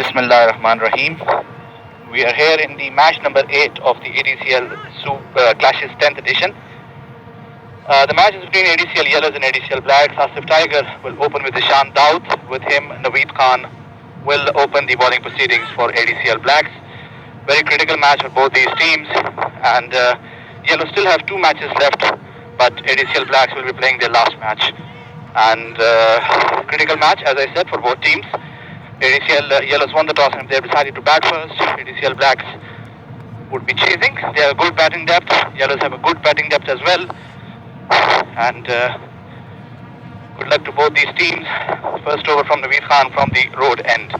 Bismillah Rahman Rahim. We are here in the match number 8 of the ADCL Clashes 10th edition. The match is between ADCL Yellows and ADCL Blacks. Asif Tiger will open with Ishan Daud. With him, Naveed Khan will open the bowling proceedings for ADCL Blacks. Very critical match for both these teams. And Yellows still have 2 matches left, but ADCL Blacks will be playing their last match. And critical match, as I said, for both teams. ADCL Yellows won the toss and they have decided to bat first. ADCL Blacks would be chasing. They have a good batting depth. Yellows have a good batting depth as well. And good luck to both these teams. First over from Naveed Khan from the road end.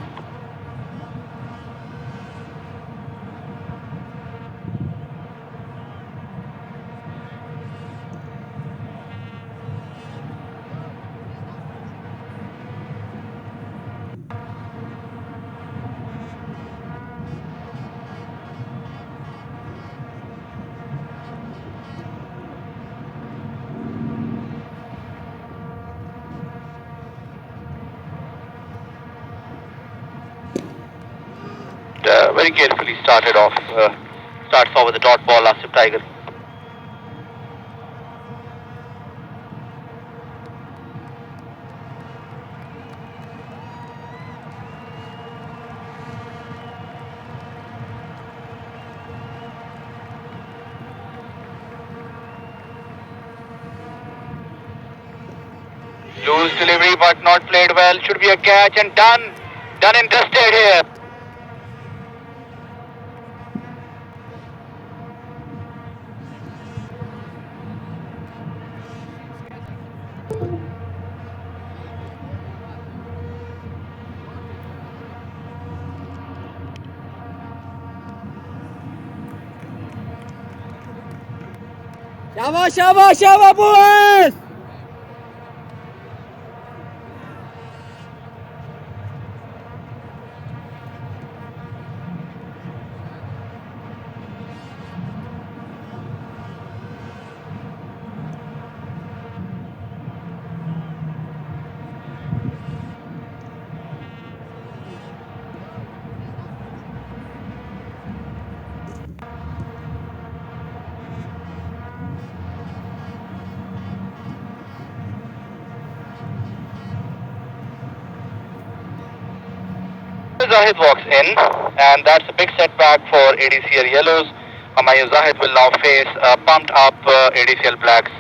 Very carefully starts off with the dot ball, Asif Tiger. Loose delivery but not played well. Should be a catch and done and dusted here. Shabash, boys! Zahid walks in, and that's a big setback for ADCL Yellows. Humayun Zahid will now face pumped up ADCL Blacks.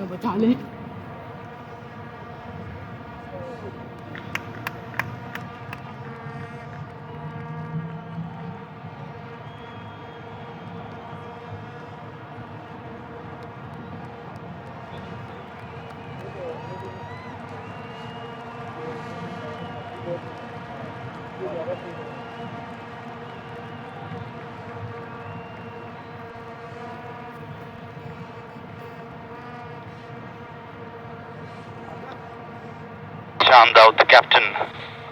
बचा ले Ishan Daud, the captain,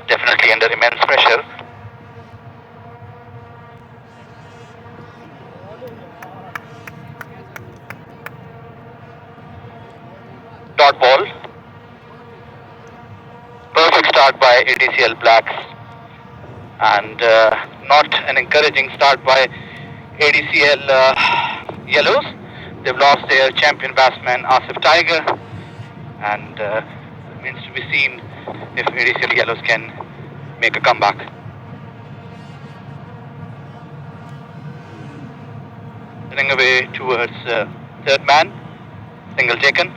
definitely under immense pressure. dot ball. Perfect start by ADCL Blacks, and not an encouraging start by ADCL Yellows. They've lost their champion batsman Asif Tiger, and remains to be seen if ADCL Yellows can make a comeback. Running away towards third man, single taken.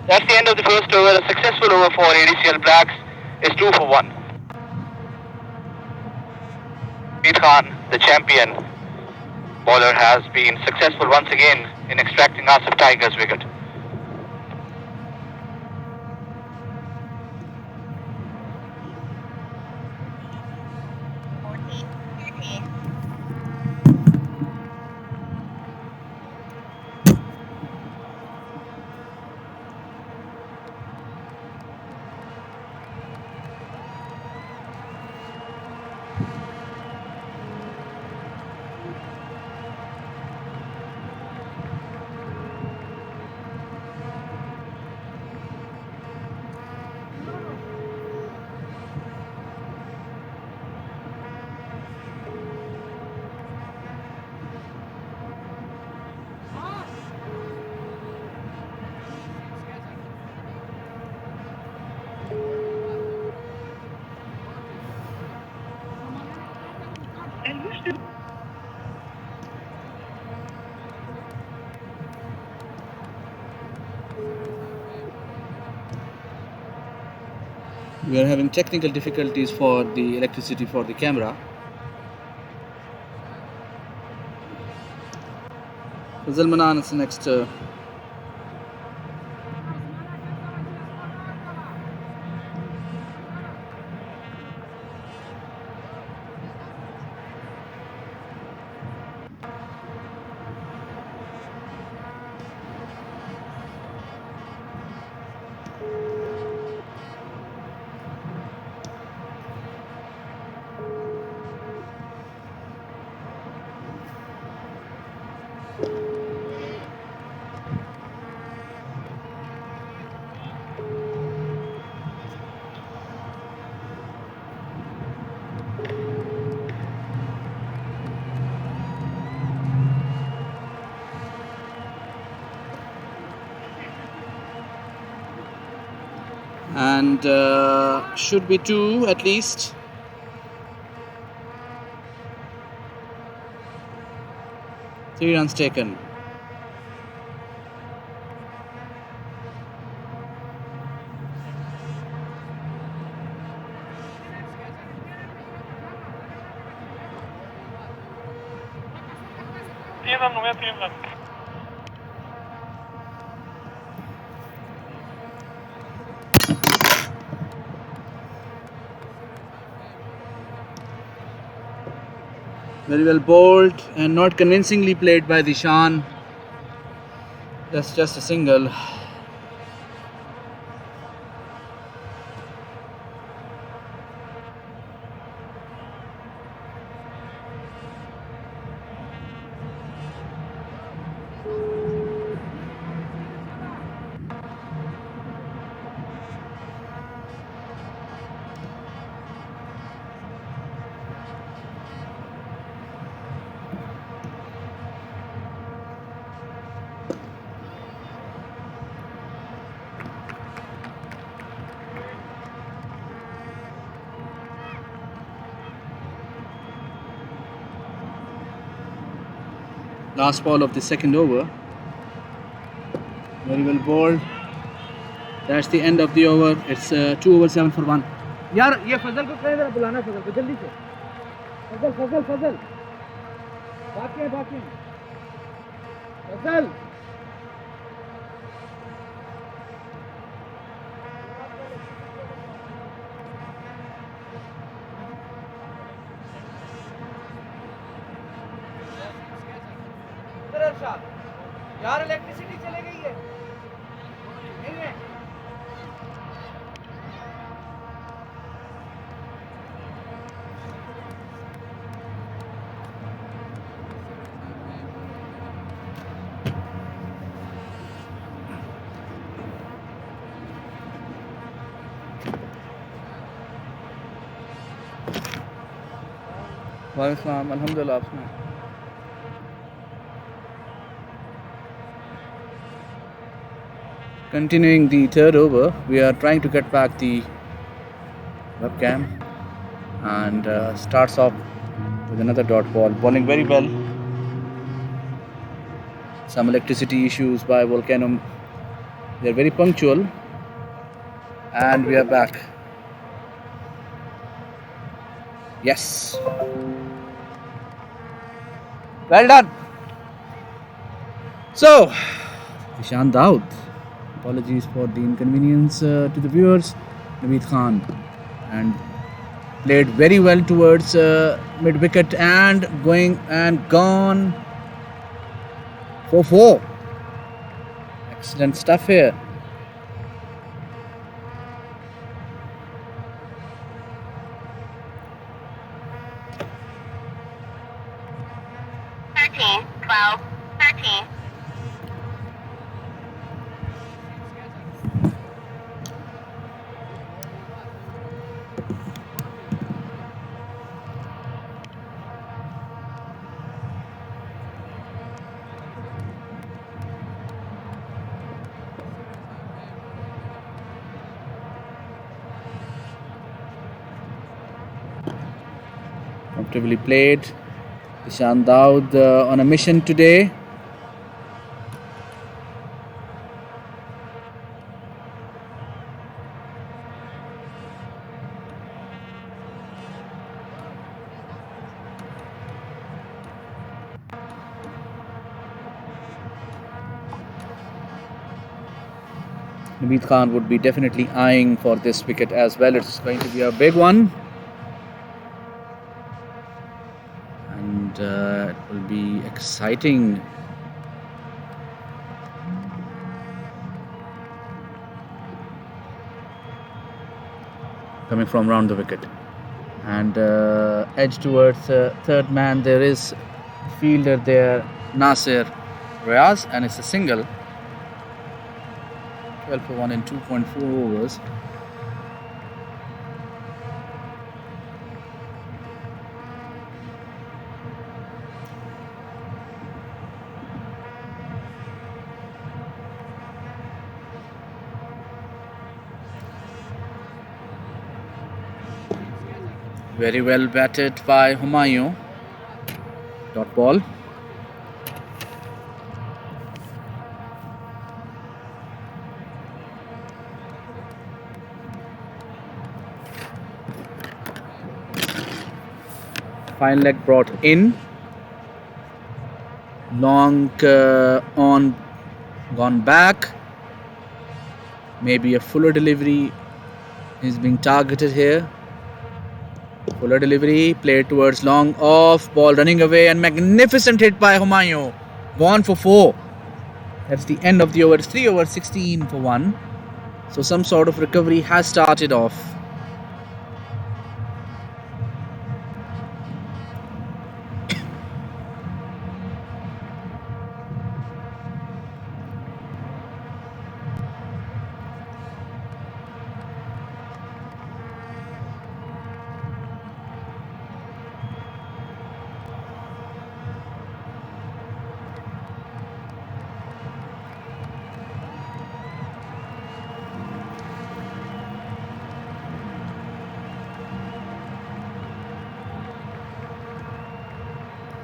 That's the end of the first over. A successful over for ADCL Blacks is 2 for 1. Meet Khan, the champion bowler, has been successful once again in extracting Asif Tiger's wicket. We are having technical difficulties for the electricity for the camera. Fazal Manan is next. And should be 2 at least. Three runs taken. Very well bowled and not convincingly played by Dishan. That's just a single. Last ball of the second over. Very well bowled. That's the end of the over. It's 2 over 7 for 1. यार ये फजल को कहीं जरा बुलाना फजल को जल्दी से फजल फजल फजल बाकी फजल यार इलेक्ट्रिसिटी चले गई है नहीं है Waalaikumsalam. Alhamdulillah. Continuing the third over, we are trying to get back the webcam and starts off with another dot ball, bowling very well. Some electricity issues by Volcano. They are very punctual, and we are back. Yes. Well done. So, Ishan Daud. Apologies for the inconvenience to the viewers. Naveed Khan and played very well towards mid wicket and going and gone for 4. Excellent stuff here. Comfortably played. Ishan Daud on a mission today. Naveed Khan would be definitely eyeing for this wicket as well. It's going to be a big one. And it will be exciting. Coming from round the wicket. And edge towards third man, there is fielder there, Nasir Riaz, and it's a single. 12 for 1 in 2.4 overs. Very well batted by Humayun. Dot ball. Fine leg brought in. Long on, gone back. Maybe a fuller delivery is being targeted here. Fuller delivery, played towards long off, ball running away, and magnificent hit by Humayun. Gone for 4. That's the end of the over. It's 3 over 16 for 1. So some sort of recovery has started off.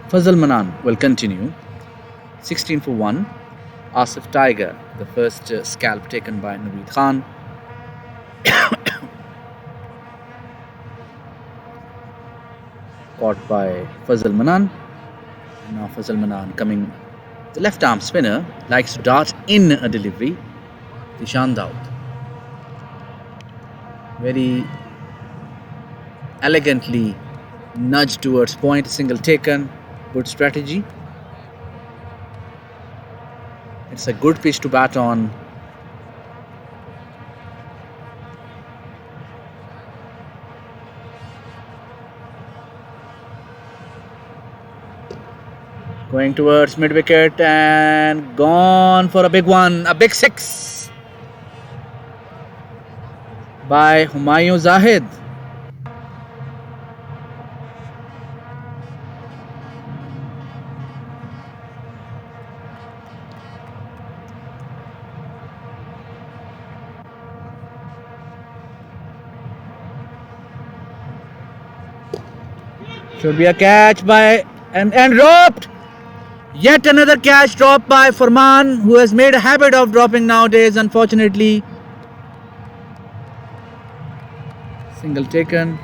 Fazal Manan will continue. 16 for 1. Asif Tiger, the first scalp taken by Naveed Khan. Caught by Fazal Manan. Now Fazal Manan coming. The left arm spinner likes to dart in a delivery. Ishan Daud. Very elegantly nudged towards point, single taken. Good strategy. It's a good pitch to bat on. Going towards mid wicket and gone for a big one, a big 6 by Humayun Zahid. Should be a catch by and dropped. Yet another catch dropped by Farman, who has made a habit of dropping nowadays, unfortunately. Single taken.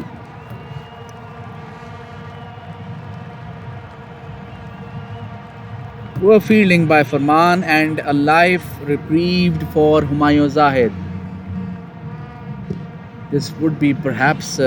Poor fielding by Farman and a life reprieved for Humayun Zahid. This would be perhaps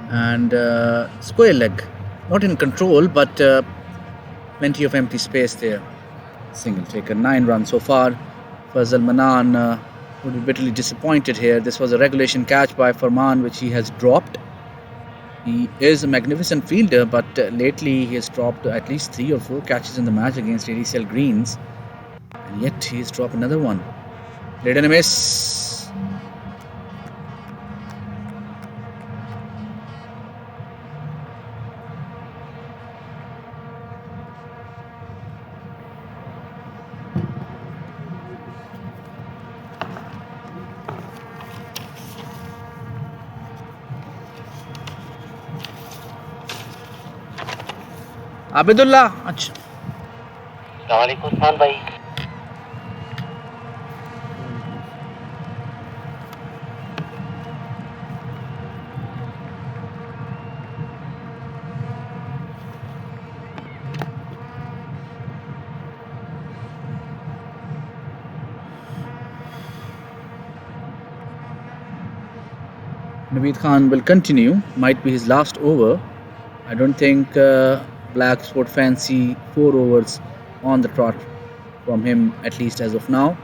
and square leg, not in control, but plenty of empty space there. Single taken, 9 runs so far. Fazal Manan would be bitterly disappointed here. This was a regulation catch by Farman, which he has dropped. He is a magnificent fielder, but lately he has dropped at least 3 or 4 catches in the match against ADCL Greens, and yet he's dropped another one. Played and a miss. आबिदुल्ला अच्छा वालेकुम सलाम भाई Naveed Khan will continue. Might be his last over. I don't think Black Sport fans see 4 overs on the trot from him, at least as of now.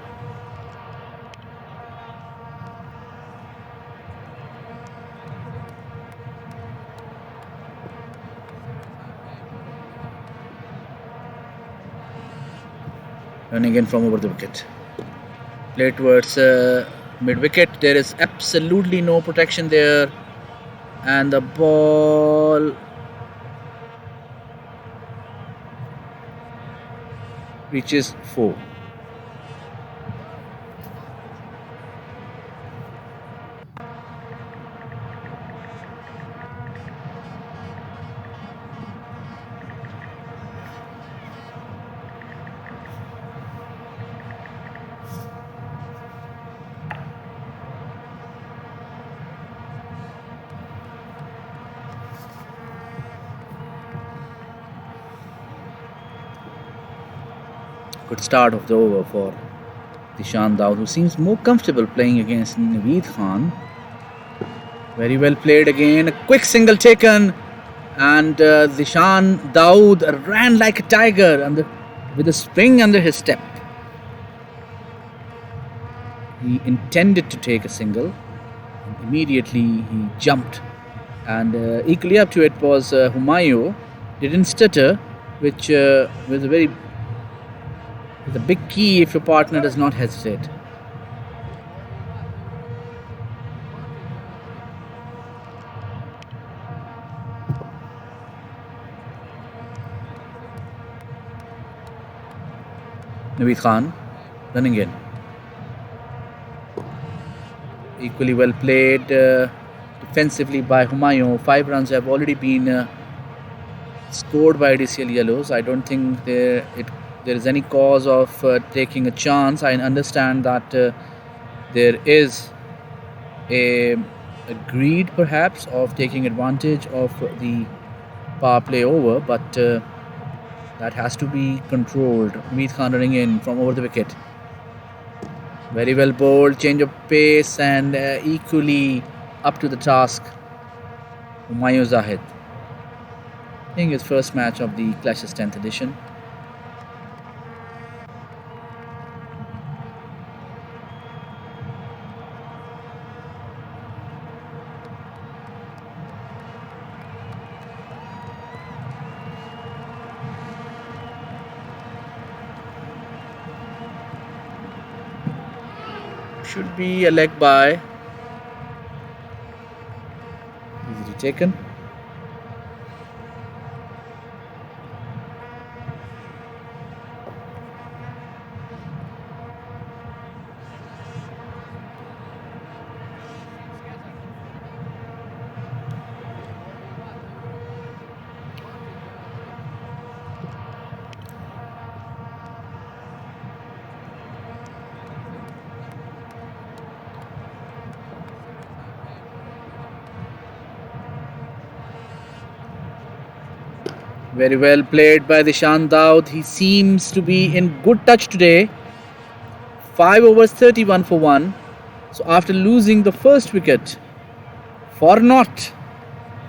Running in from over the wicket. Play towards mid wicket. There is absolutely no protection there, and the ball reaches 4. Good start of the over for Dishan Daud, who seems more comfortable playing against Naveed Khan. Very well played again. A quick single taken, and Dishan Daud ran like a tiger with a spring under his step. He intended to take a single, and immediately he jumped. And equally up to it was Humayun. Didn't stutter, which was a big key if your partner does not hesitate. Naveed Khan running in. Equally well played defensively by Humayun. 5 runs have already been scored by ADCL Yellows. I don't think there is any cause of taking a chance. I understand that there is a greed perhaps of taking advantage of the power play over, but that has to be controlled. Naveed Khan running in from over the wicket. Very well bowled, change of pace, and equally up to the task, Humayun Zahid. Playing his first match of the Clashes 10th edition. Should be a leg by. Easily taken. Very well played by Dishan Daud. He seems to be in good touch today. 5 overs 31 for 1. So after losing the first wicket for not,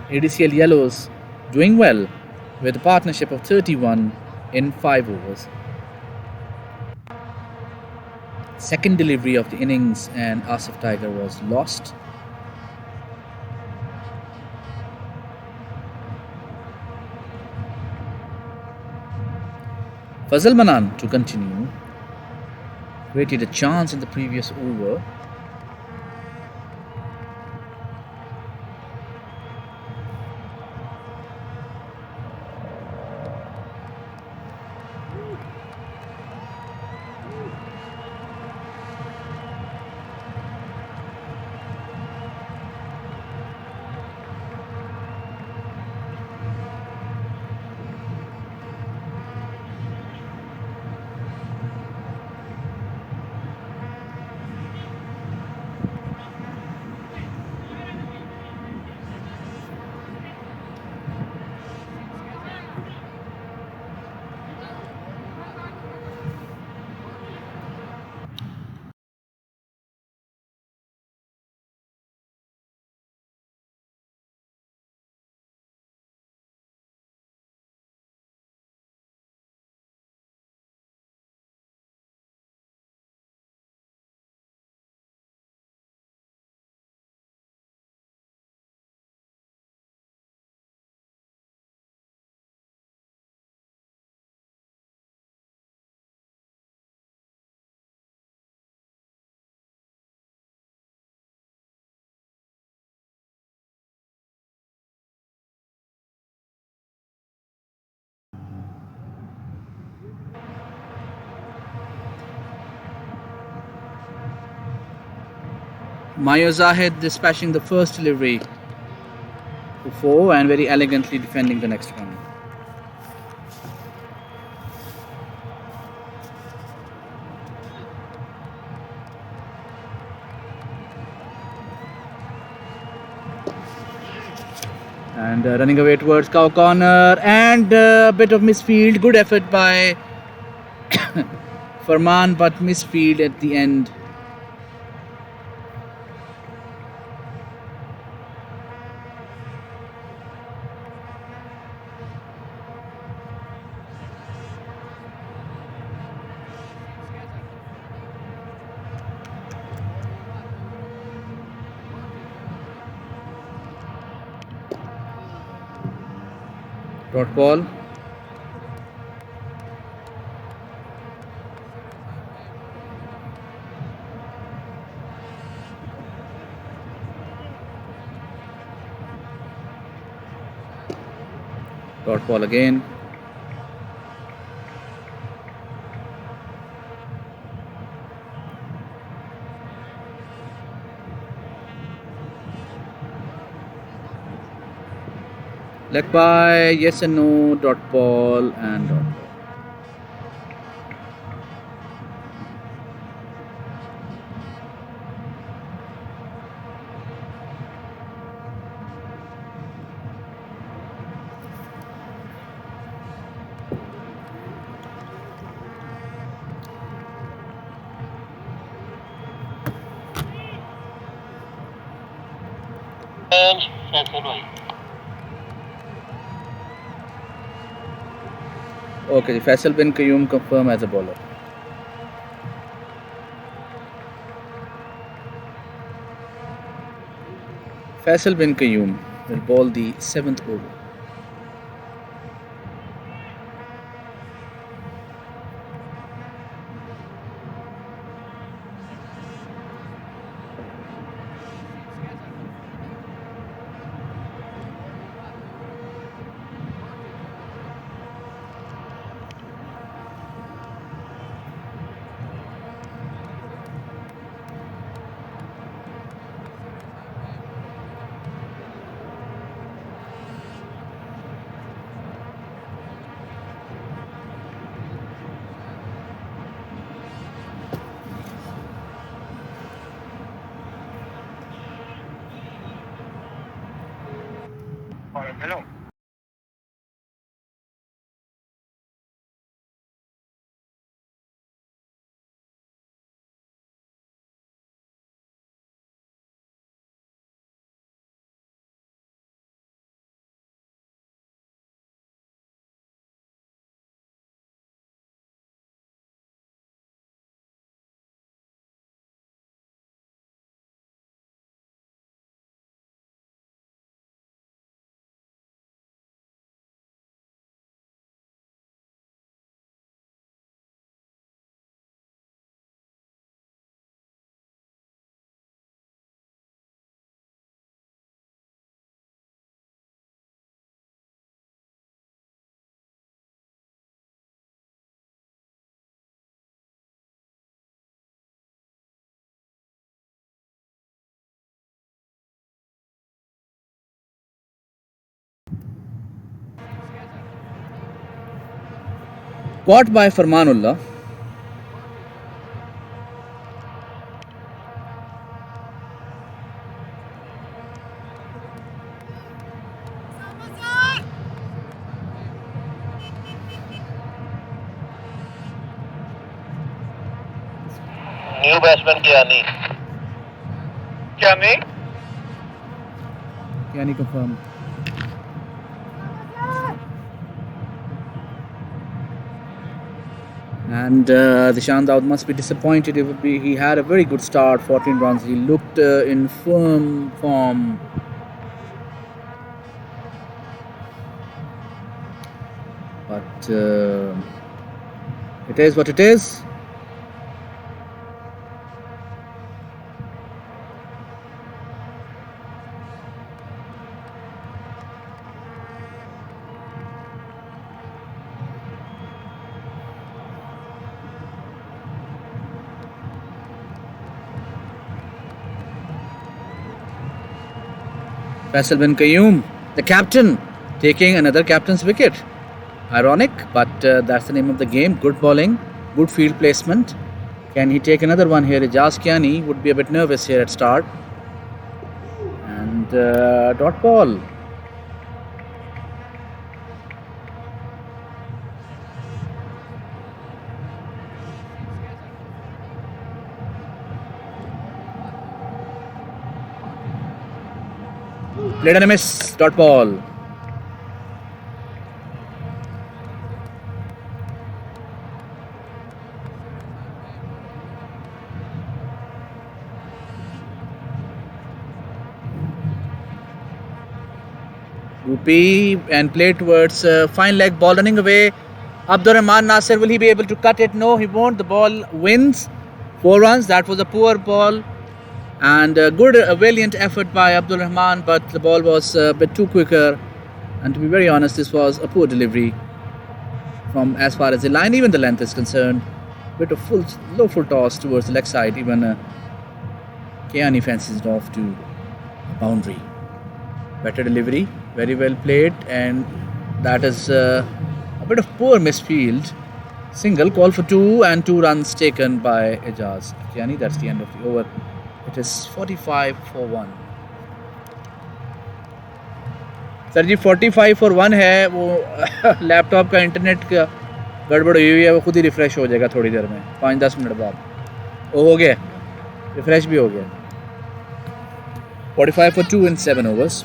ADCL Yellows doing well with a partnership of 31 in 5 overs. Second delivery of the innings and Asif Tiger was lost. Fazal Manan to continue. Created a chance in the previous over. Mayo Zahid dispatching the first delivery to 4 and very elegantly defending the next one. And running away towards cow corner and a bit of misfield. Good effort by Farman, but misfield at the end. Dot ball. Dot ball again. Leg by, yes and no, dot ball and dot ball. Okay, Faisal bin Qayyum confirmed as a bowler. Faisal bin Qayyum will bowl the 7th over. Caught by Farmanullah. New batsman Kiani Kiani confirmed. And Dishan Daud must be disappointed. He had a very good start, 14 runs. He looked in firm form. But it is what it is. Faisal bin Qayyum, the captain, taking another captain's wicket. Ironic, but that's the name of the game. Good bowling, good field placement. Can he take another one here? Ijaz Kiani would be a bit nervous here at start. And dot ball. Played and a miss. Dot ball. Rupi and played towards fine leg ball running away. Abdur Rahman Nasir, will he be able to cut it? No, he won't. The ball wins. 4 runs. That was a poor ball. And a good, valiant effort by Abdul Rahman, but the ball was a bit too quicker. And to be very honest, this was a poor delivery from as far as the line, even the length is concerned. Bit of low full toss towards the leg side. Even Kiani fancies it off to a boundary. Better delivery, very well played, and that is a bit of poor misfield. Single, call for 2 and 2 runs taken by Ijaz Kiani. That's the end of the over. It is 45 for 1. Sir ji 45 for 1 है वो laptop का internet का गड़बड़ हुई हुई है वो खुद ही रिफ्रेश हो जाएगा थोड़ी देर में 5-10 मिनट बाद वो हो गया रिफ्रेश भी हो गया 45 for 2 in 7 overs.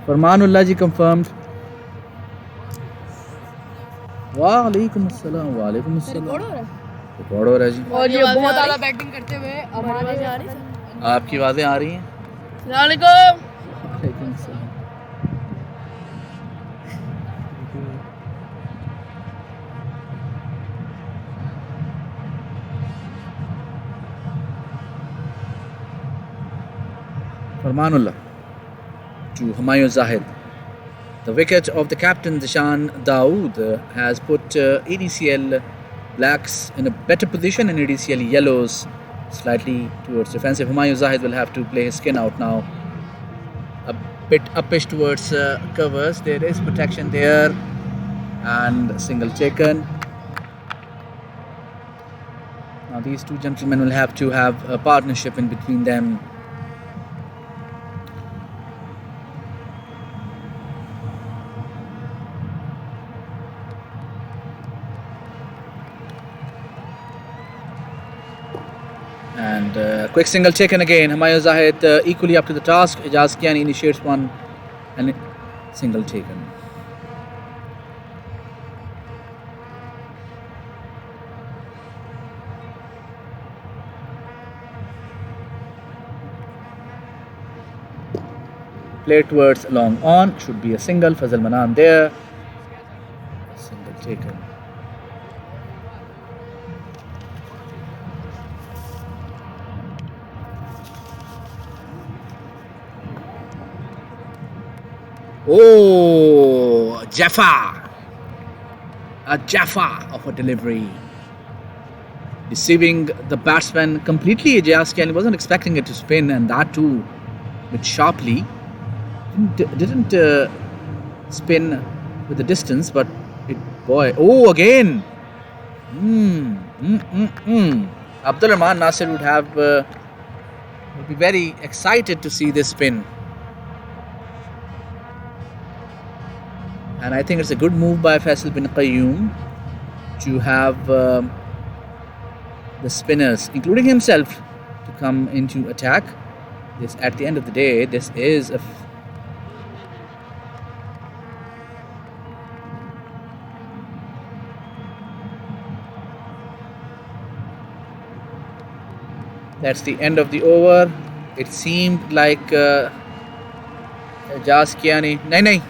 फरमानुल्लाह ji confirmed. वालेकुम अस्सलाम वालेकुम अस्सलाम. रिकॉर्ड हो रहा है जी. और ये बहुत ज़्यादा बैटिंग करते हुए हमारी आवाज़ें आ रही हैं. आपकी आवाज़ें आ रही हैं. वालेकुम. वालेकुम अस्सलाम. Farmanullah to Humayun Zahid. The wicket of the captain Dishan Dawood has put ADCL blacks in a better position and ADCL yellows slightly towards defensive. Humayun Zahid will have to play his skin out now. A bit uppish towards covers. There is protection there and single taken. Now these two gentlemen will have to have a partnership in between them. And quick single taken again. Humayun Zahid equally up to the task. Ijaz Kiani initiates one and single taken. Play towards long on. Should be a single. Fazal Manan there. Single taken. Oh, Jaffa. A Jaffa of a delivery. Deceiving the batsman completely. Jaskiani wasn't expecting it to spin, and that too bit sharply. Didn't spin with the distance, but it, boy, oh, again. Abdul Rahman Nasir would be very excited to see this spin. And I think it's a good move by Faisal bin Qayyum to have the spinners, including himself, to come into attack. This, at the end of the day, this is a that's the end of the over. It seemed like Jaskiani. Nahi.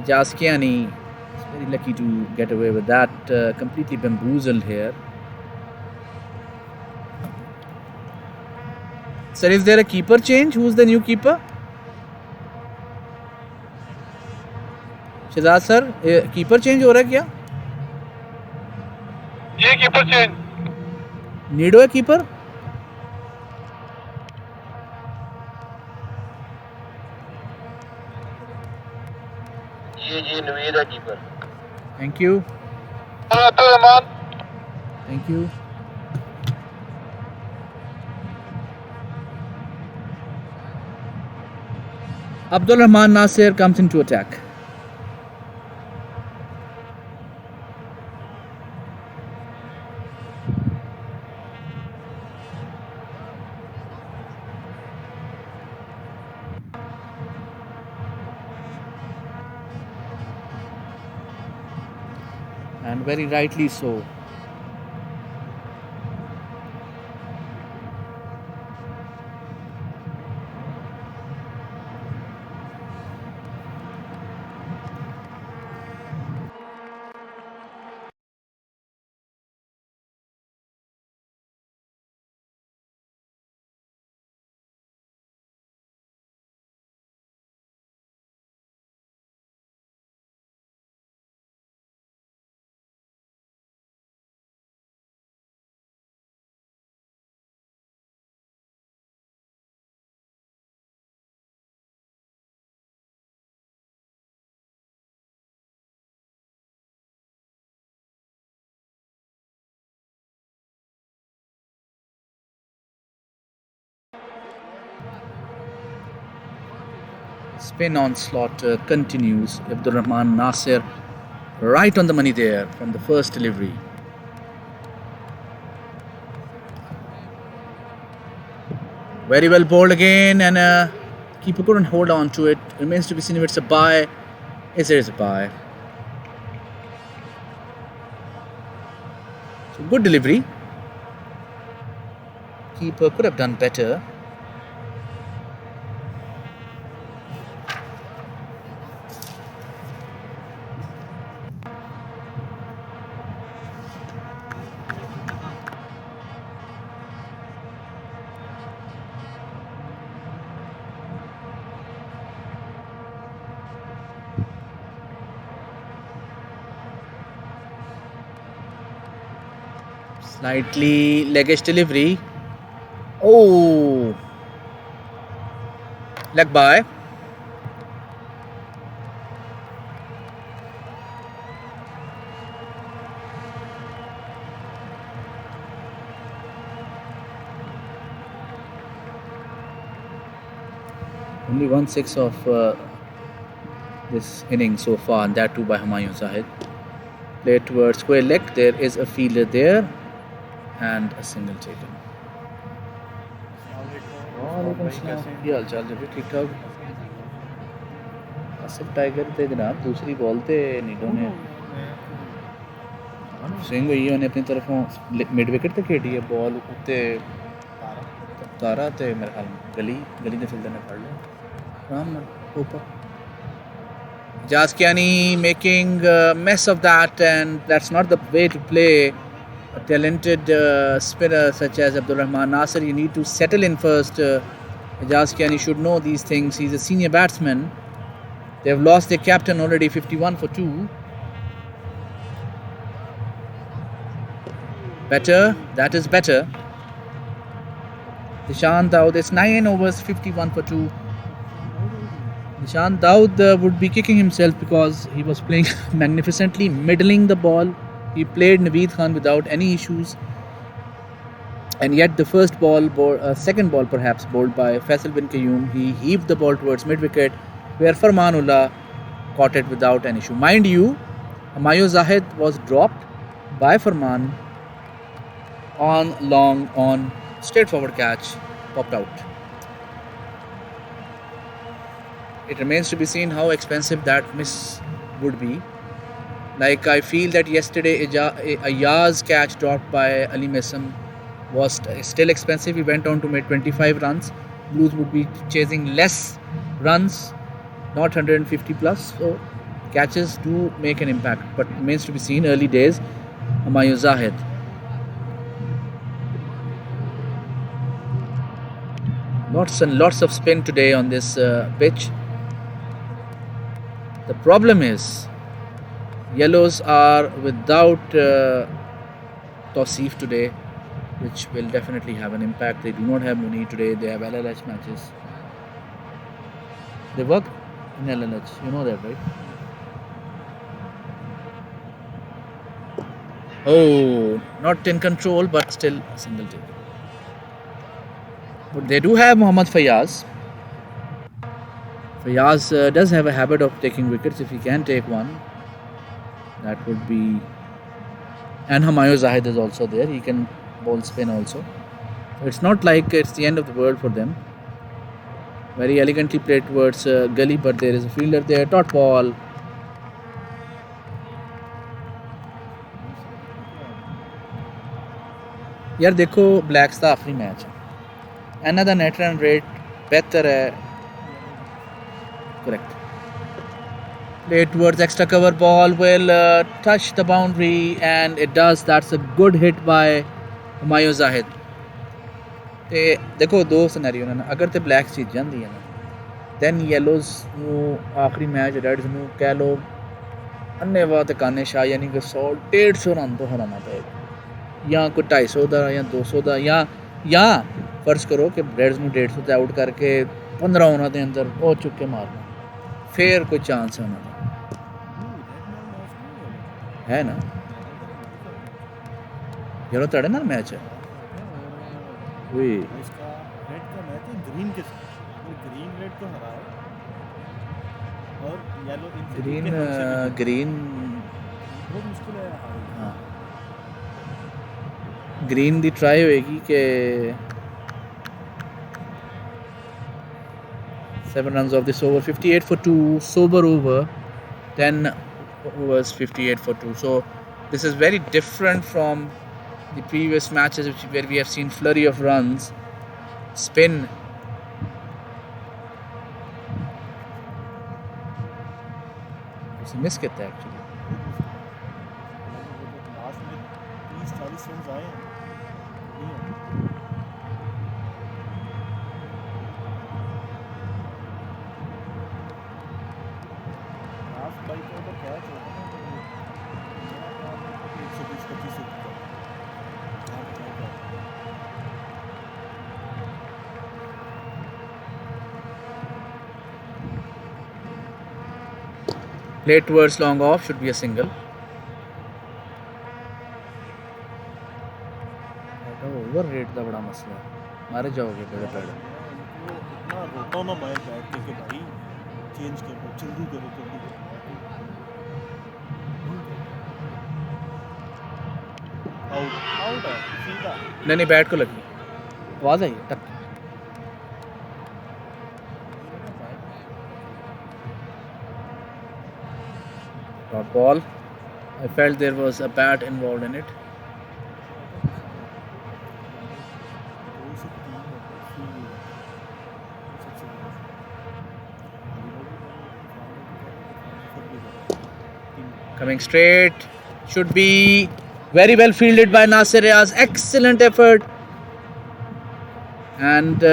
Jaskiani is very lucky to get away with that. Completely bamboozled here. Sir, is there a keeper change? Who's the new keeper? Shahzad sir, keeper change हो रहा है क्या? जी keeper change Need a keeper? जी नवीद है keeper Thank you. Abdul Rahman Thank you. Abdul Rahman Nasir comes into attack. And very rightly so. Spin onslaught continues. Abdul Rahman Nasir right on the money there from the first delivery. Very well bowled again, and keeper couldn't hold on to it. Remains to be seen if it's a bye. Yes, there is a bye. So good delivery. Keeper could have done better. Slightly leggish delivery. Oh, leg by. Only 1/6 of this inning so far, and that too by Humayun Zahid. Played towards square leg. There is a fielder there, and a single taken. ਕੀ ਹਾਲ ਚਾਲ ਜੀ ਠੀਕ ਠਾਕ Asif tiger ਤੇ ਜਨਾਬ ਦੂਸਰੀ ਬਾਲ ਤੇ ਨੀਡੋ ਨੇ swing ਹੋਈ ਉਹਨੇ ਆਪਣੀ ਤਰਫੋਂ ਮਿਡ ਵਿਕਟ ਤੇ ਖੇਡੀ ਹੈ ਬਾਲ ਉੱਤੇ ਤਾਰਾ ਤੇ ਮੇਰੇ ਖਿਆਲ ਗਲੀ ਦੇ ਫੀਲਡਰ ਨੇ ਫੜ ਲਿਆ ਆਰਾਮ ਨਾਲ ਉੱਪਰ Jaskiani making a mess of that, and that's not the way to play a talented spinner such as Abdul Rahman Nasir. You need to settle in first. Jaskiani should know these things. He's a senior batsman. They've lost their captain already, 51 for 2. Better, that is better. Nishan Daud, it's 9 overs, 51 for 2. Nishan Daud would be kicking himself because he was playing magnificently, middling the ball. He played Naveed Khan without any issues. And yet the first ball, second ball perhaps, bowled by Faisal bin Qayyum, he heaved the ball towards mid-wicket, where Farmanullah caught it without an issue. Mind you, Humayun Zahid was dropped by Farman on long on straightforward catch, popped out. It remains to be seen how expensive that miss would be. Like, I feel that yesterday Ayaz catch dropped by Ali Mesam was still expensive. He went on to make 25 runs. Blues would be chasing less runs, not 150 plus. So catches do make an impact, but remains to be seen. Early days. Humayun Zahid. Lots and lots of spin today on this pitch. The problem is yellows are without Tawseef today, which will definitely have an impact. They do not have Muni today. They have LLH matches. They work in LLH. You know that, right? Oh, not in control, but still a single take. But they do have Mohammad Fayaz. Fayaz does have a habit of taking wickets. If he can take one, that would be. And Humayun Zahid is also there. He can bowl spin also. So it's not like it's the end of the world for them. Very elegantly played towards Gully, but there is a fielder there. Dot ball. यार देखो blacks का आखिरी match है एना दा net run rate बेहतर है correct play towards extra cover ball will touch the boundary and it does. That's a good hit by Humayun Zahid. ਤੇ ਦੇਖੋ ਦੋ ਸਿਨੈਰੀਓ ਨੇ ਅਗਰ ਤੇ ਬਲੈਕਸ ਜਿੱਤ ਜਾਂਦੀ ਹੈ ਨਾ ਦੈਨ ਯੈਲੋਜ਼ ਨੂੰ ਆਖਰੀ ਮੈਚ ਰੈਡਸ ਨੂੰ ਕਹਿ ਲੋ ਅੰਨੇਵਾਹ ਤੇ ਕਾਨੇ ਸ਼ਾਹ ਯਾਨੀ ਕਿ 100 150 ਰਨ ਤੋਂ ਹਰਾਉਣਾ ਪਏਗਾ ਜਾਂ ਕੋਈ 250 ਦਾ ਜਾਂ 200 ਦਾ ਜਾਂ ਫਰਜ਼ ਕਰੋ ਕਿ ਰੈਡਸ ਨੂੰ 150 ਤੇ ਆਊਟ ਕਰਕੇ 15 ਉਹਨਾਂ ਦੇ ਅੰਦਰ ਉਹ ਚੁੱਕ ਕੇ ਮਾਰਨਾ ਫਿਰ ਕੋਈ ਚਾਂਸ ਹੈ ਉਹਨਾਂ ਦਾ ਹੈ ਨਾ ਯਾਰ ਤੁਹਾਡੇ ਨਾਲ ਮੈਚ ਹੈ वही इसका रेड का मैच है ग्रीन के साथ वो ग्रीन रेड को हराए और येलो ग्रीन बहुत मुश्किल है हाँ ग्रीन दी ट्राई होएगी कि 7 runs of this over 58 for 2 sober over 10 overs 58 for 2 so this is very different from the previous matches where we have seen flurry of runs spin miss कितना actually last में 30-40 run आए हैं last by का तो catch होगा ना 120-25 play towards long off should be a single over rate का बड़ा मसला है मारे जाओगे बड़े बड़े इतना रोता ना बाहर बैठ के कि भाई चेंज करो जल्दी करो आउट आउट है सीधा नहीं बैट को लगी आवाज़ आई टक dot ball I felt there was a bat involved in it coming straight should be very well fielded by Nasir Riaz excellent effort and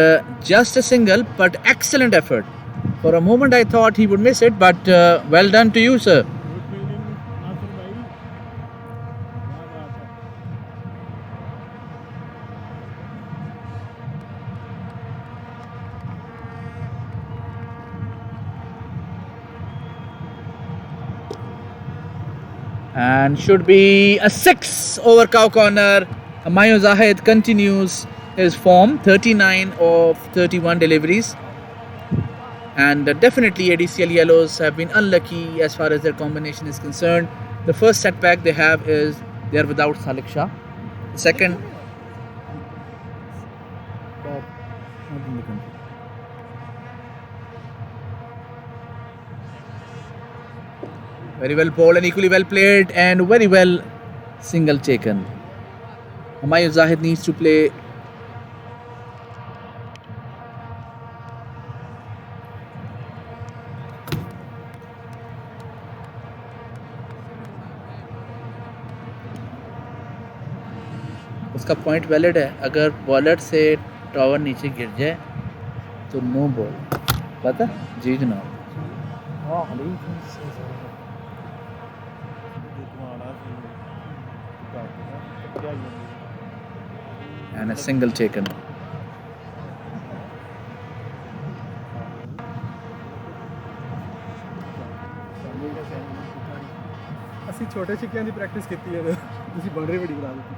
just a single but excellent effort For a moment, I thought he would miss it, but well done to you, sir. Good fielding Nasir भाई, क्या बात है। And should be a 6 over cow corner. Humayun Zahid continues his form, 39 of 31 deliveries. And definitely ADCL Yellows have been unlucky as far as their combination is concerned. The first setback they have is they are without Salik Shah. The second, very well bowled and equally well played and very well single taken. Humayun Zahid needs to play उसका point valid है। अगर bowler से tower नीचे गिर जाए तो no ball, पता जी जनाब। And a single taken. ਅਸੀਂ ਛੋਟੇ ਛਿੱਕਿਆਂ ਦੀ ਪ੍ਰੈਕਟਿਸ ਕੀਤੀ ਹੈ, ਤੁਸੀਂ ਬਾਉਂਡਰੀ ਬੜੀ ਬਣਾ ਦਿੱਤੀ।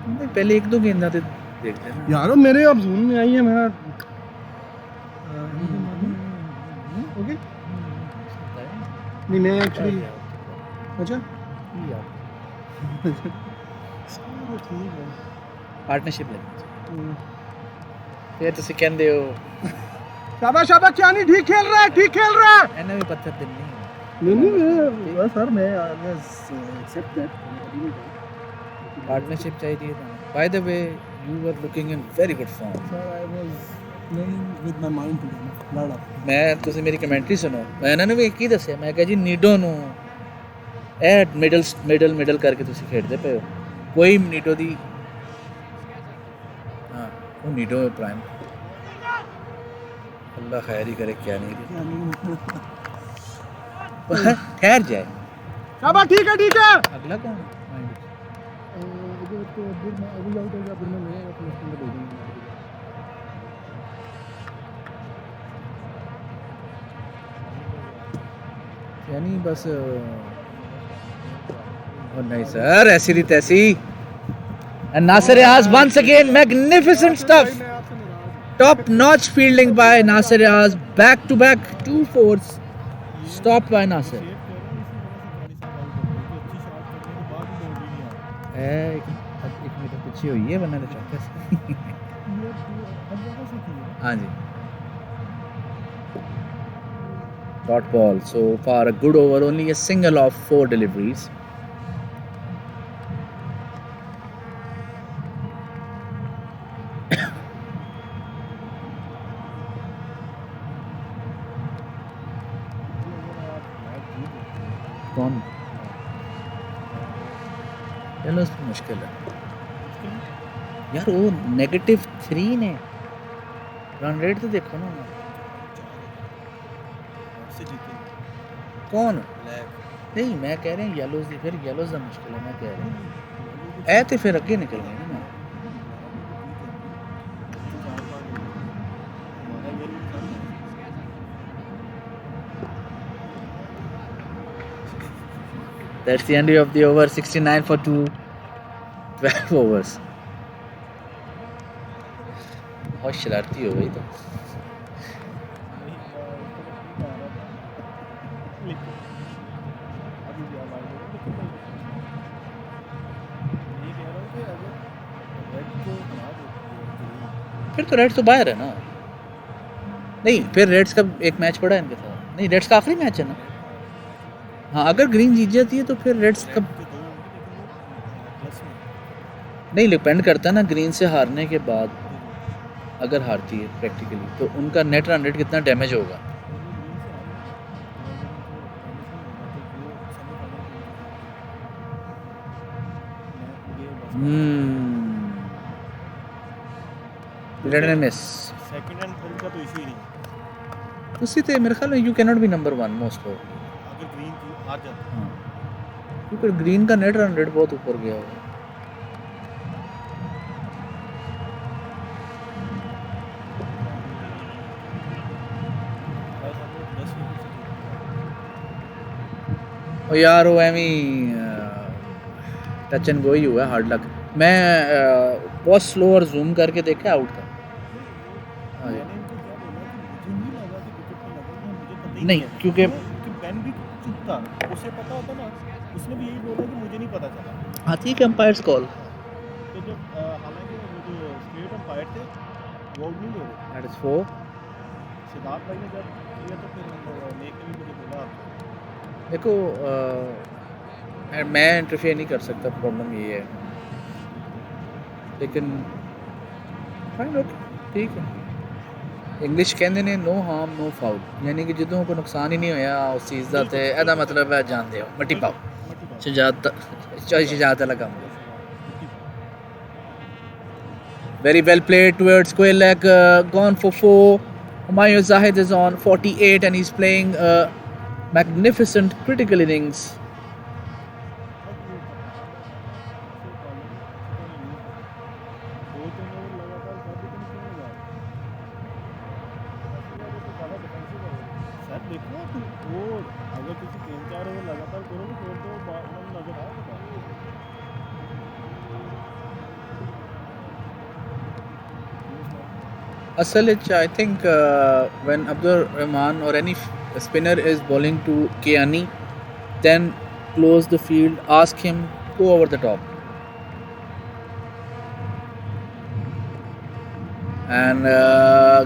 नहीं, पहले एक दो गेंदा तो देखते हैं। यार वो मेरे अब जून में आई है, मैं ओके नहीं मैं एक्चुअली अच्छा पार्टनरशिप लगनी फिर तुसी कहंदे हो शाबाश शाबाश, क्या नहीं, ठीक खेल रहा है, ठीक खेल रहा है। एना भी पत्थर दिन नहीं नहीं सर, मैं एक्सेप्ट दैट। पार्टनरशिप चाहिए था। By the way you were looking in very good form sir I was playing with my mind today, लड़ा मैं तुसी मेरी कमेंट्री सुनो, मैं ਇਹਨਾਂ ਨੂੰ ਵੀ ਇੱਕ ਹੀ ਦੱਸਿਆ, ਮੈਂ ਕਿਹਾ ਜੀ ਨੀਡੋ ਨੂੰ ਇਹ ਮਿਡਲ ਕਰਕੇ ਤੁਸੀਂ ਖੇਡਦੇ ਪਏ ਹੋ, ਕੋਈ ਨੀਡੋ ਦੀ ਹਾਂ ਉਹ ਨੀਡੋ ਪ੍ਰਾइम अल्लाह खैर ही करे, क्या नहीं ठहर जाए। शाबाश, ठीक है ठीक है। अगला कौन है? तो फिर मैं अभी आउट हो गया, फिर मैं अपने स्टैंड पे भेजूंगा। यानी बस नहीं सर, ऐसी दी तैसी। And Nasir Riaz once again, magnificent stuff. Top notch fielding by Nasir Riaz, back to back 2 fours, stopped by Nasir. एक मीटर पीछे हुई है वरना तो चौके से। हाँ जी, dot ball. So far a good over, only a single of 4 deliveries. कौन चलो उसमें मुश्किल है यार, वो -3 ने रन रेट तो देखो ना। कौन नहीं, मैं कह रहा हूँ येलोज की, फिर येलोज का मुश्किल है। मैं कह रहा हूँ ऐ तो फिर अगे निकल गए ना। That's the end of the over. 69 for 2, 12 overs. बहुत शरारती हो गई तो। फिर तो रेड्स तो बाहर है ना। नहीं, फिर रेड्स का एक मैच पड़ा है इनके साथ। नहीं, रेड्स का आखिरी मैच है ना। हाँ, अगर ग्रीन जीत जाती है तो फिर रेड्स कब नहीं, डिपेंड करता है ना ग्रीन से हारने के बाद। अगर हारती है प्रैक्टिकली तो उनका नेट रन रेट कितना डैमेज होगा। मिस सेकंड एंड थर्ड का तो इशू ही नहीं। उसी थे मेरे ख्याल में you can not be number 1 most of अगर ग्रीन थी हार जाती। हाँ क्योंकि ग्रीन का नेट रन रेट बहुत ऊपर गया हुआ है। बस हम लोग 10 विकेट से जीत गए। और यार वो एमी टच एंड गो ही हुआ हार्ड लक। मैं बहुत स्लो और जूम करके देखा आउट था। हाँ जी। मैंने इनको क्या बोला कि मुझे नहीं लगा कि विकेट पे लगेगा, मुझे पता ही नहीं, है। क्योंकि कि बेन भी चुप था, उसे पता होता ना, उसने भी यही बोला कि मुझे नहीं पता चला। हाँ ठीक है अंपायर्स कॉल तो जब हालांकि वो जो स्टेट अंपायर थे वो आउट नहीं ले रहे। That is 4। सिद्धार्थ भाई ने जब किया तो फिर नेक ने भी मुझे बोला देखो मैं इंटरफेयर नहीं कर सकता, प्रॉब्लम ये है, लेकिन फाइन ओके ठीक है। इंग्लिश कहते ने नो हार्म नो फाउल, यानी कि जिदों को नुकसान ही नहीं होया उस चीज़ का, तो ਇਹਦਾ मतलब है जान दो मट्टी पाओ शजात वाला काम। Very well played towards square leg, gone for 4. Humayun Zahid is on 48 and he's playing a magnificent critical innings. Sir देखो वो अगर किसी 3-4 ओवर लगातार करोगे तो नजर आएगा। Asalich, I think when Abdur Rahman or any spinner is bowling to Kiani, then close the field, ask him, go over the top. And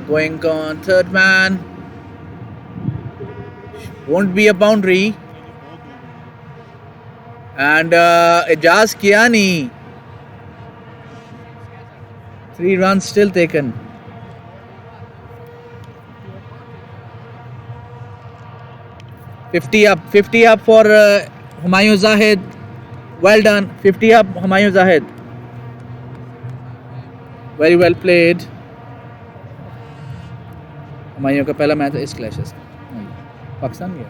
going on third man, won't be a boundary. And Ijaz Kiani, 3 runs still taken. $50 up for Humayun Zahid. Well done. 50 up Humayun Zahid. Very well played. Humayun का पहला match इस clashes Pakistan गया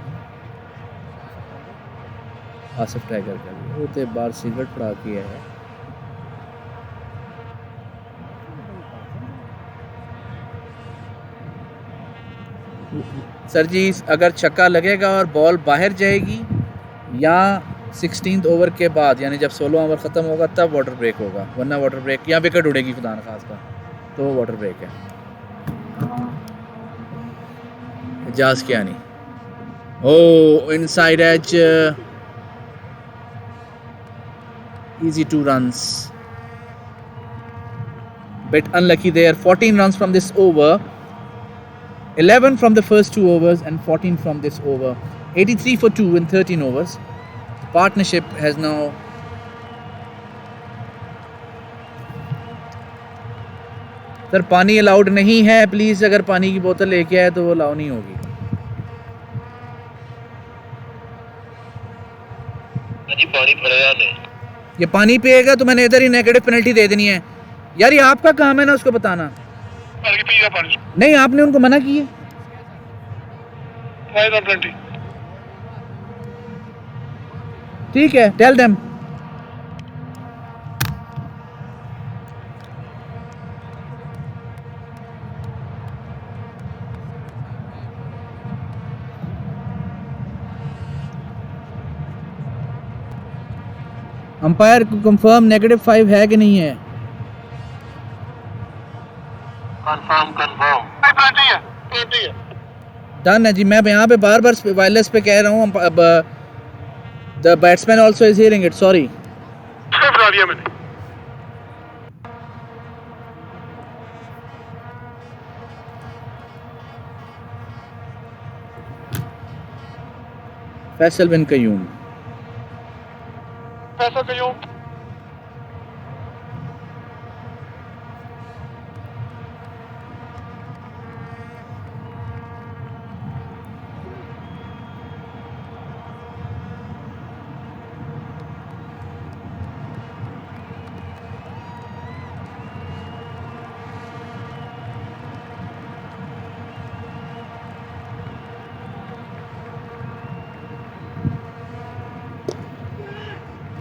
Asif tiger का वो तो बार cigarette पड़ा किया है। सर जी अगर छक्का लगेगा और बॉल बाहर जाएगी या 16th ओवर के बाद यानी जब 16 ओवर ख़त्म होगा तब वाटर ब्रेक होगा, वरना वाटर ब्रेक या विकेट उड़ेगी खुदा न खास का तो वाटर ब्रेक है। Ijaz Kiani, oh inside edge, easy 2 runs, bit unlucky there. 14 runs from this over, 11 from the first 2 overs and 14 from this over. 83 for 2 in 13 overs. The partnership has now sir पानी allowed नहीं है, please अगर पानी की बोतल लेके आए तो वो अलाउ नहीं होगी। पानी भरेगा नहीं, ये पानी पिएगा तो मैंने इधर ही नेगेटिव पेनल्टी दे देनी है। यार ये आपका काम है ना उसको बताना। पानी नहीं आपने उनको मना की है। ठीक है टेल देम। अंपायर को कंफर्म -5 है कि नहीं है? कंफर्म डन है जी। मैं यहाँ पे बार बार वायरलेस पे कह रहा हूँ, अब the batsman also is hearing it, sorry. बता दिया मैंने। फैसल बिन कयूम, पैसा क्यों?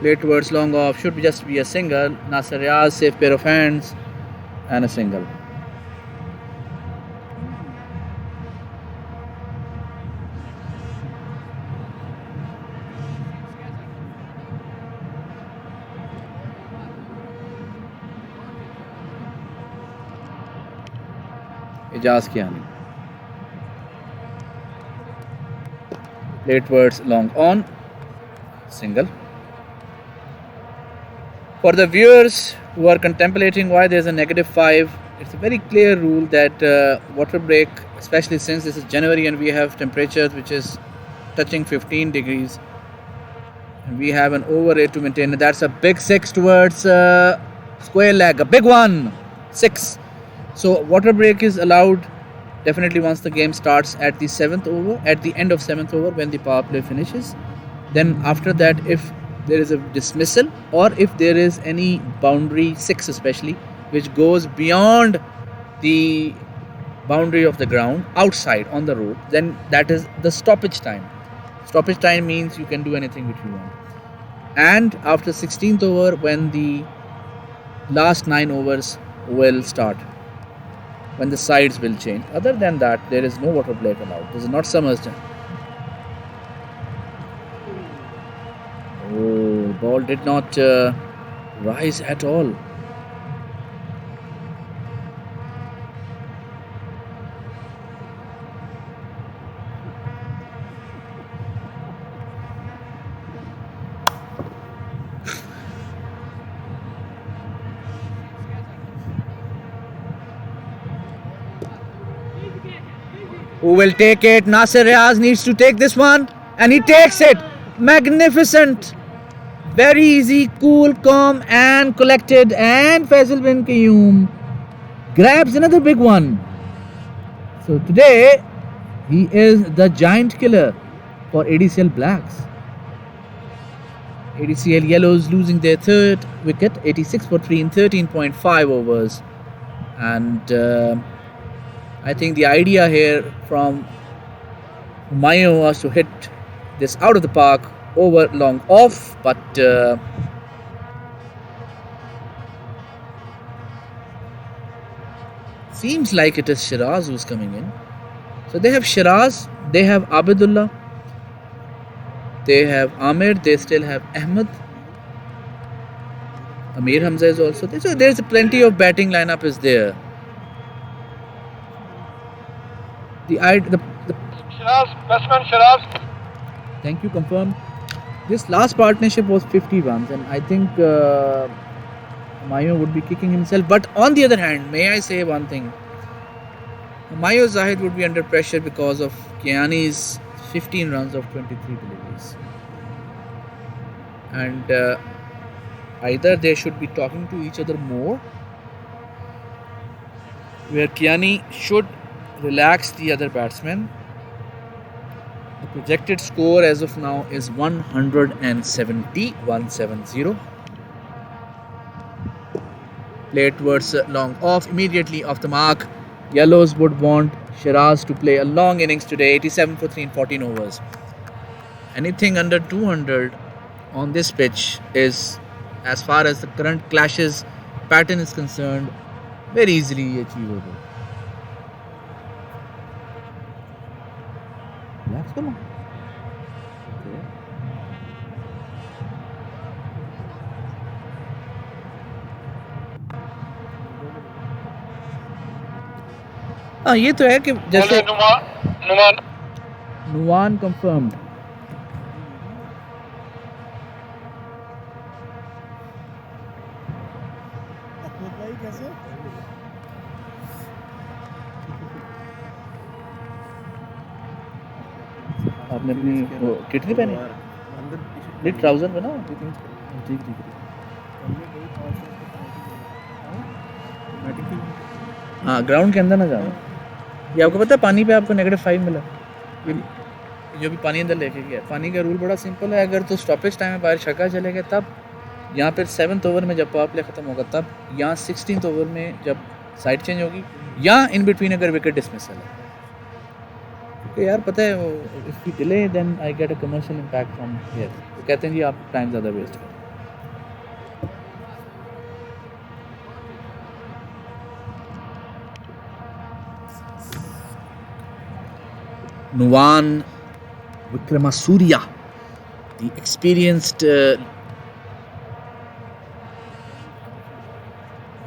Play towards long off, should just be a single. Nasser Riaz, safe pair of hands, and a single. Ijaz Kiani. Play towards long on, single. For the viewers who are contemplating why there's a -5, it's a very clear rule that water break, especially since this is January and we have temperatures which is touching 15 degrees, and we have an over rate to maintain. That's a big 6 towards square leg, a big one, 6. So water break is allowed definitely once the game starts at the 7th over, at the end of 7th over when the power play finishes. Then after that, if there is a dismissal or if there is any boundary 6 especially which goes beyond the boundary of the ground outside on the road, then that is the stoppage time. Stoppage time means you can do anything which you want. And after 16th over, when the last 9 overs will start, when the sides will change. Other than that, there is no water break allowed. This is not summer's time. Oh, ball did not rise at all. Who will take it? Nasser Riaz needs to take this one, and he takes it. Magnificent. Very easy, cool, calm, and collected. And Faisal bin Qayyum grabs another big one. So today, he is the giant killer for ADCL Blacks. ADCL Yellows losing their third wicket, 86 for 3 in 13.5 overs. And I think the idea here from Humayun was to hit this out of the park over long off, but seems like it is Shiraz who's coming in. So they have Shiraz, they have Abidullah, they have Amir, they still have Ahmed. Amir Hamza is also there. So there's plenty of batting lineup is there. The Shiraz, batsman Shiraz. Thank you, confirmed. This last partnership was 50 runs, and I think Humayun would be kicking himself. But on the other hand, may I say one thing? Humayun Zahid would be under pressure because of Kiani's 15 runs of 23 deliveries. And either they should be talking to each other more, where Kiani should relax the other batsmen. The projected score as of now is 170. Play towards long off, immediately off the mark. Yellows would want Shiraz to play a long innings today, 87 for 3 in 14 overs. Anything under 200 on this pitch is, as far as the current clashes pattern is concerned, very easily achievable. Relax, come on. हाँ ये तो है कि जैसे Numan confirmed. कैसे आपने अपनी kit नहीं पहनी? नहीं ट्राउजर बना ठीक. हाँ ग्राउंड के अंदर ना जाना. ये आपको पता है पानी पे आपको -5 मिला जो भी पानी अंदर लेके गया. पानी का रूल बड़ा सिंपल है. अगर तो स्टॉपेज टाइम में बाहर छक्का चलेगा तब, यहाँ पर 7th ओवर में जब पावर प्ले ख़त्म होगा तब, यहाँ 16th ओवर में जब साइड चेंज होगी, या इन बिटवीन अगर विकेट डिसमिसल है. क्योंकि यार पता है if you delay then I get a commercial impact from here. तो कहते हैं जी आप टाइम ज़्यादा वेस्ट करें. Nuwan Vikramasuriya, the experienced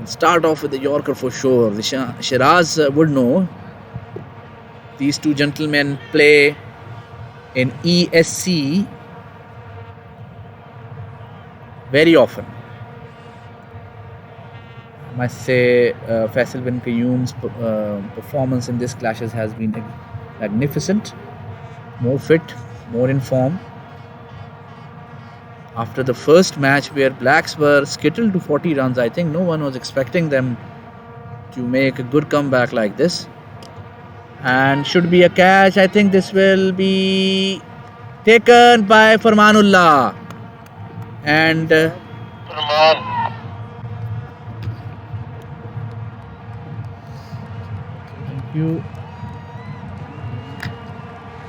start off with the Yorker for sure. The Shiraz would know. These two gentlemen play in ESC very often. I must say Faisal bin Qayyum's performance in this clashes has been magnificent. More fit, more in form. After the first match where Blacks were skittled to 40 runs, I think no one was expecting them to make a good comeback like this. And should be a catch. I think this will be taken by Farmanullah. And thank you.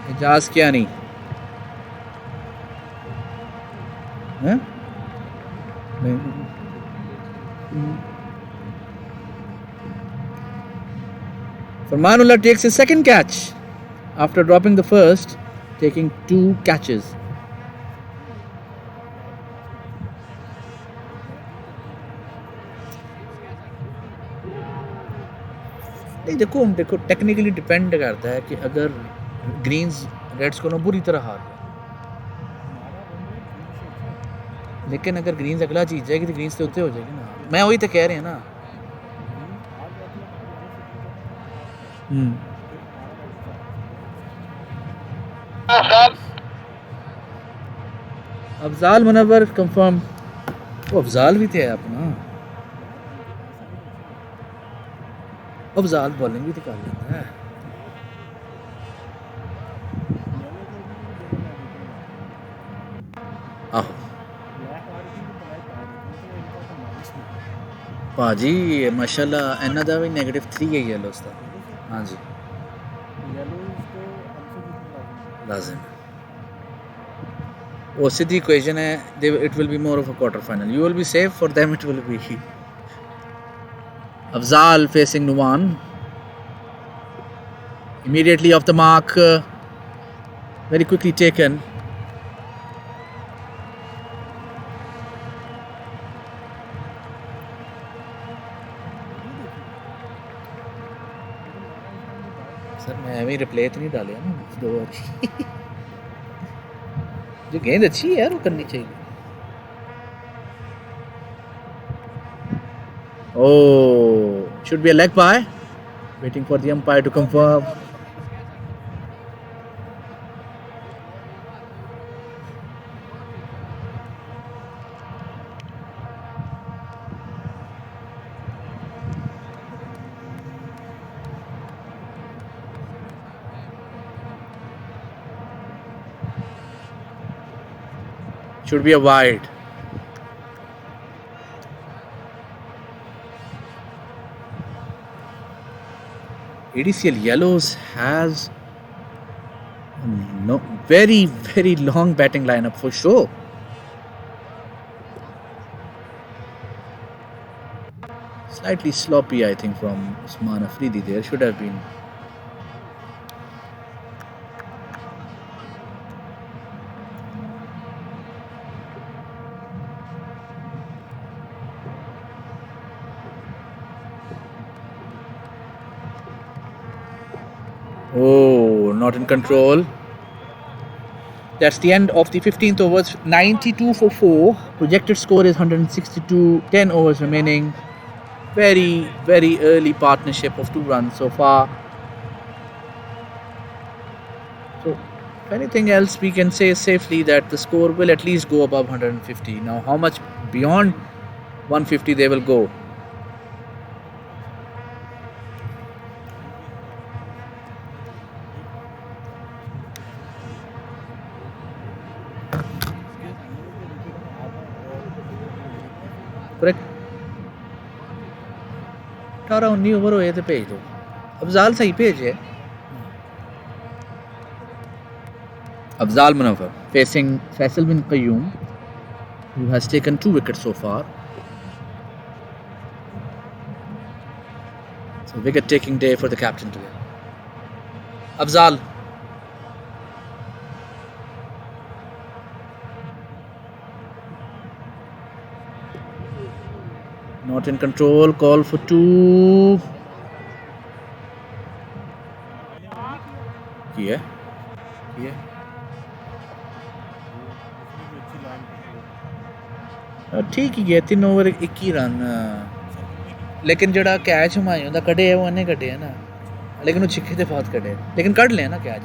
Ijaz Kiani. Huh? Farmanullah takes his second catch after dropping the first, taking 2 catches. नहीं देखो technically depend करता है कि अगर Green's Reds को ना बुरी तरह हार गया, लेकिन अगर ग्रीन्स अगला जीत जाएगी तो ग्रीन्स तो उत्ते हो जाएगी ना. मैं वही तो कह रहे हैं ना. अफजाल मुनव्वर कंफर्म. वो अफजाल भी थे अपना. अफजाल बॉलिंग भी तो कर लेता है. आहो भाजी माशाल्लाह इन्ना दा भी -3 है येलोस दा. हाँ जी लाजिम. वो सीधी इक्वेशन है. It will be more of a quarter final. You will be safe for them. It will be Afzal facing Nuwan. Immediately off the mark, very quickly taken. Sir मैं अभी रिप्ले तो नहीं डाले ना 2 अच्छी. जो गेंद अच्छी है यार वो करनी चाहिए. Oh, should be a leg by. Waiting for the umpire to confirm. Should be a wide. ADCL Yellows has very long batting lineup for sure. Slightly sloppy, I think, from Usman Afridi. There should have been. Oh, not in control. That's the end of the 15th overs. 92 for 4. Projected score is 162. 10 overs remaining. Very early partnership of 2 runs so far. So, if anything else, we can say safely that the score will at least go above 150. Now, how much beyond 150 they will go? Correct. 18-19 over होए तो भेज दो. अफजाल सही भेजे. Afzal Munawwar facing Faisal bin Qayyum, who has taken 2 wickets so far. So wicket taking day for the captain today. Afzal Not in control. Call for 2. किया किया उसने भी अच्छी लाइन पकड़ी। ठीक ही है 3 ओवर 21 रन लेकिन जड़ा कैच हुमायूं दा कड्ढे ओह् उन्ने कड्ढे ना लेकिन वो छिक्के ते बहुत कड्ढे लेकिन कड्ढ ले ना कैच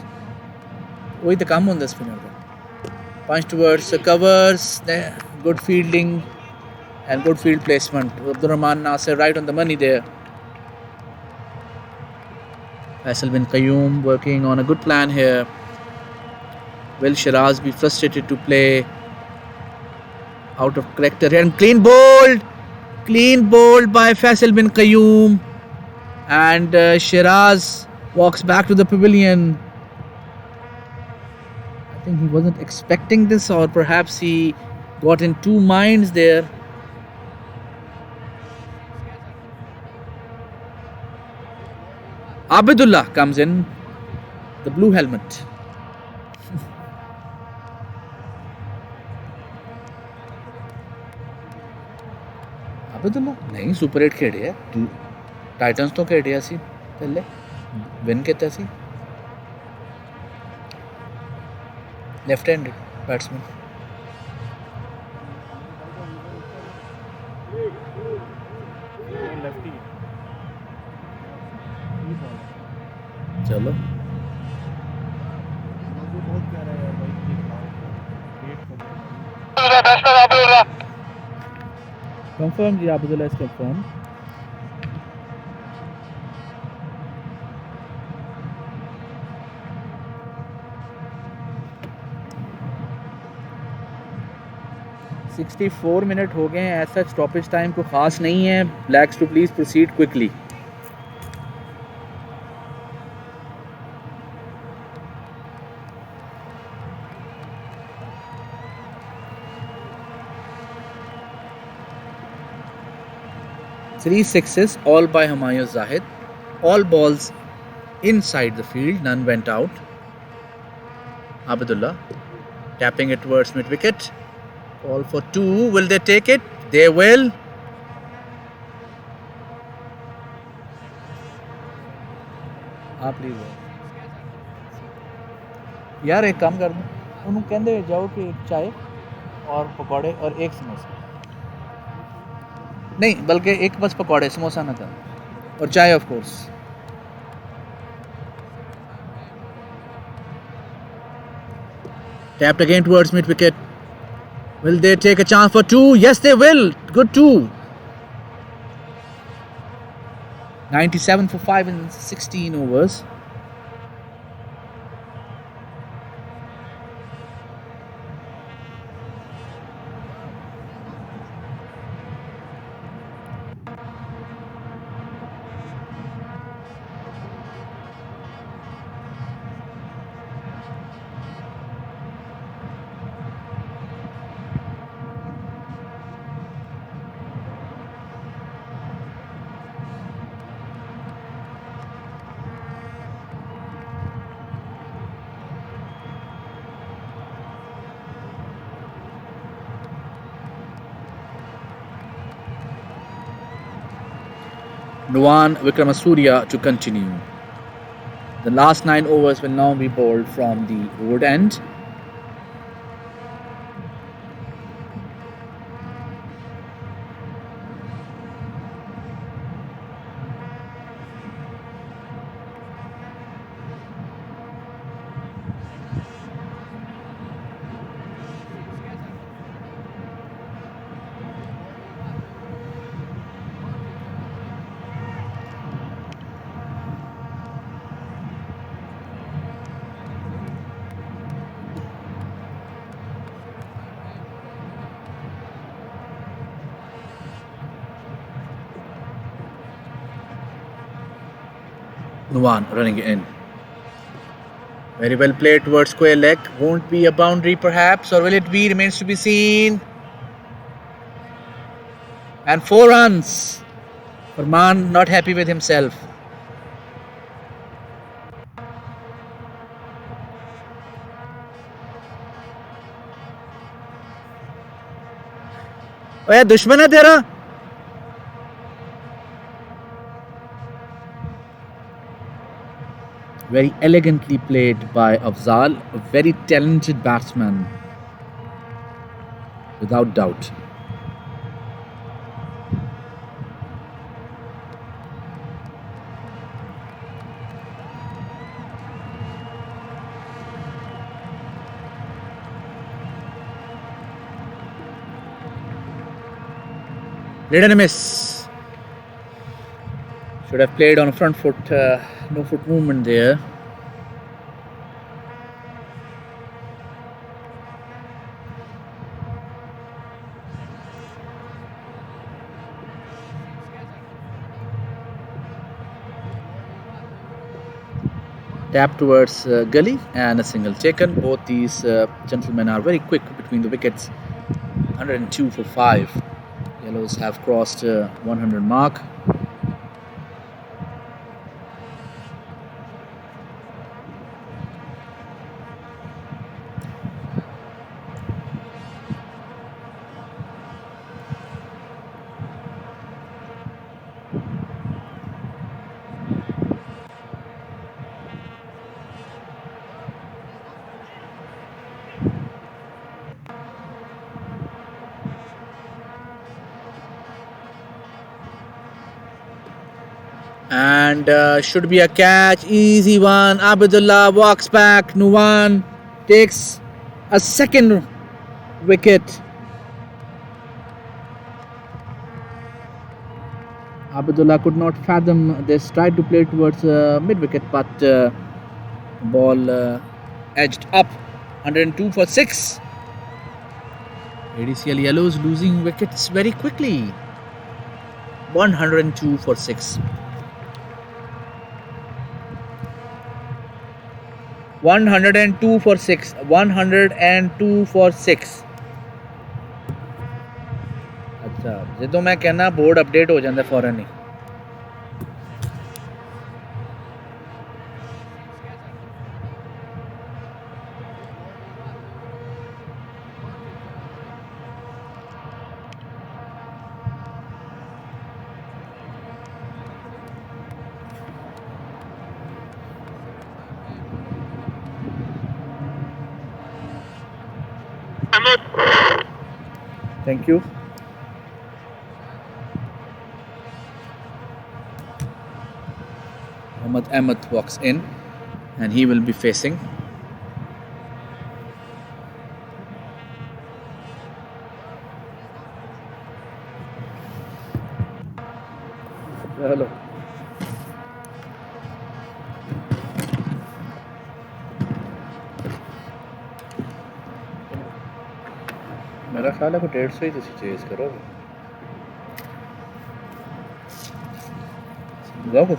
वही तो काम होंदा स्पिनर दा punch towards covers good fielding and good field placement. Abdurrahman Nasir right on the money there. Faisal bin Qayyum working on a good plan here. Will Shiraz be frustrated to play out of character here? And clean bowled by Faisal bin Qayyum. And Shiraz walks back to the pavilion. I think he wasn't expecting this, or perhaps he got in two minds there. Abidullah comes in, the blue helmet. Abidullah नहीं super 8 खेड़े है Titans तो खेड़े सी पहले win किया सी left handed batsman lefty चलो बहुत प्यारा है यार भाई ये Batsman Abdullah. Confirm ji Abidullah is confirmed. $64 minute हो गए हैं ऐसा स्टॉपेज टाइम को खास नहीं है blacks two please proceed quickly Three sixes, all by Humayun Zahid. All balls inside the field, none went out. Abdullah tapping it towards mid wicket. All for 2. Will they take it? They will. आप लीजिए यार एक काम कर दो उन्होंने कहते जाओ कि एक चाय और पकौड़े और एक समोसा नहीं बल्कि एक बस पकौड़े समोसा ना कर और चाय of course tapped again towards mid wicket will they take a chance for 2 yes they will good 2 97 for 5 in 16 overs Nuwan Vikramasuriya to continue. The last 9 overs will now be bowled from the wood end. Nuwan running in. Very well played towards square leg. Won't be a boundary perhaps, or will it be? Remains to be seen. And 4 runs. Farman not happy with himself. ओए दुश्मन है तेरा Very elegantly played by Afzal, a very talented batsman, without doubt. Played and a miss. Should have played on a front foot, no foot movement there. Tap towards gully and a single taken. Both these gentlemen are very quick between the wickets. 102 for 5. Yellows have crossed 100 mark. And should be a catch. Easy one. Abdullah walks back. Nuwan takes a second wicket. Abdullah could not fathom this. Tried to play towards mid wicket, but ball edged up. 102 for 6. ADCL Yellows losing wickets very quickly. 102 for 6. 102 for 6. 102 for 6. अच्छा ਜਦੋਂ ਮੈਂ कहना board update हो ਜਾਂਦਾ फौरन ही. Thank you. Mohammad Ahmed walks in and he will be facing hello. मेरा ख्याल है को 150 ही तुसी चेज करोगे जाओ कुछ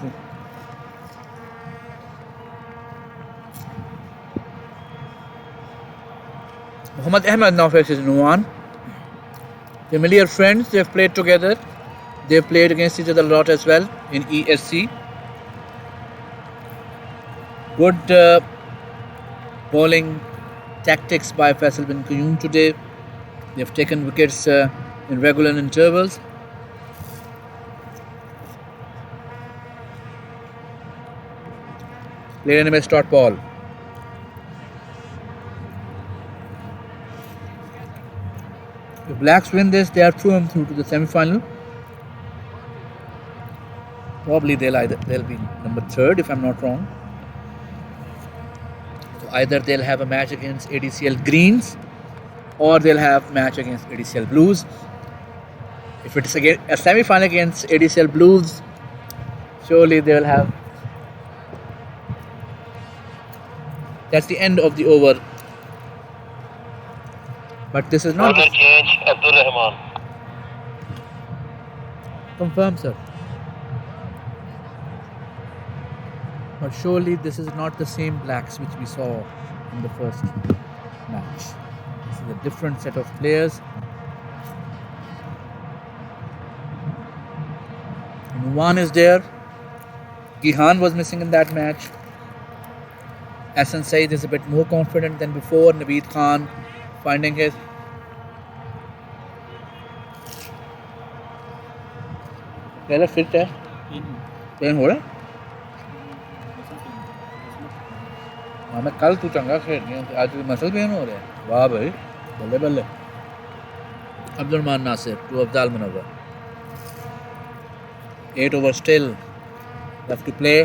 Mohammad Ahmed now faces Nuwan. Familiar friends, they've played together. They've played against each other a lot as well in ESC. Good bowling tactics by Faisal bin Qayyum today. They've taken wickets in regular intervals. Played in a start ball. If Blacks win this, they are through to the semi-final. Probably they'll be number 3rd if I'm not wrong. So either they'll have a match against ADCL Greens or they'll have match against ADCL Blues. If it's again a semi-final against ADCL Blues, surely they'll have. That's the end of the over. But this is not. Order change, Abdul Rahman. Confirm, sir. But surely this is not the same Blacks which we saw in the first match. This is a different set of players. Nuwan is there. Gihan was missing in that match. Hassan Saeed is a bit more confident than before. Naveed Khan finding his Trailer fit है pen हो रहा है मैं कल तू चंगा खेलनी है आज मसल पेन हो रहा है वाह भाई बल्ले बल्ले Abdul Nasir to Afzal Munawar 8 overs still left to play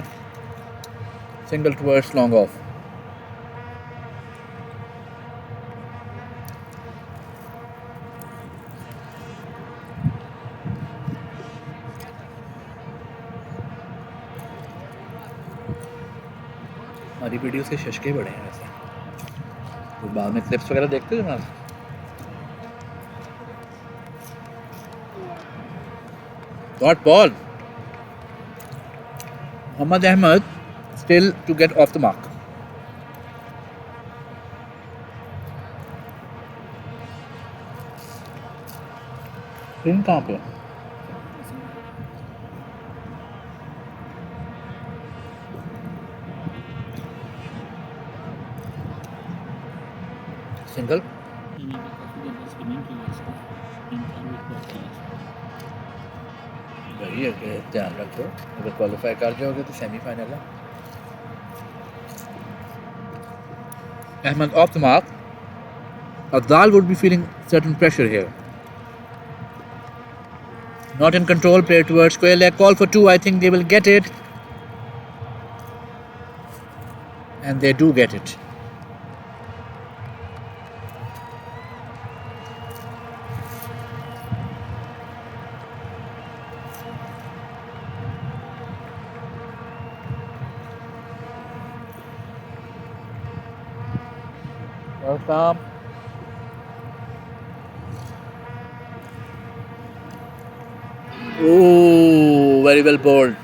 single towards long off हमारी वीडियोस के शशके बड़े हैं वैसे तो बाद में क्लिप्स वगैरह देखते हो जनाब Dot ball. Muhammad Ahmed still to get off the mark. Spin कहाँ पे? Single. वही है कि ध्यान रखो अगर क्वालिफाई कर जाओगे तो सेमीफाइनल है Ahmed off the mark Abdal would be feeling certain pressure here not in control play towards square leg call for 2 I think they will get it and they do get it Welcome. Oh, very well bowled.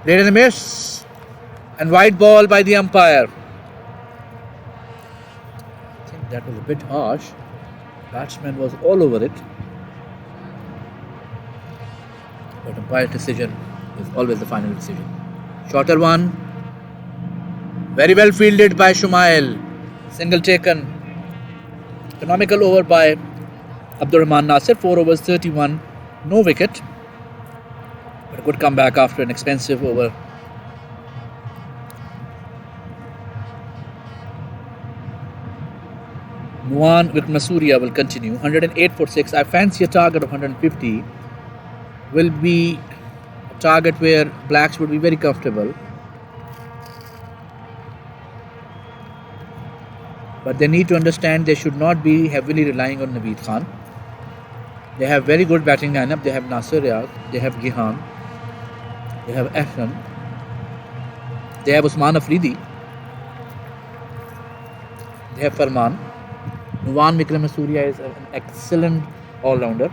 Played in the miss and wide ball by the umpire. That was a bit harsh. Batsman was all over it. But umpire's decision is always the final decision. Shorter one. Very well fielded by Shumail. Single taken. Economical over by Abdurrahman Nasir. 4 overs, 31. No wicket. But a good comeback after an expensive over. Nuwan with Masuria will continue. 108 for 6. I fancy a target of 150. Will be a target where blacks would be very comfortable. But they need to understand they should not be heavily relying on Naveed Khan. They have very good batting lineup. They have Nasir Riyad. They have Gihan. They have Ahsan. They have Usman Afridi. They have Farman. Nuwan Vikram Surya is an excellent all-rounder.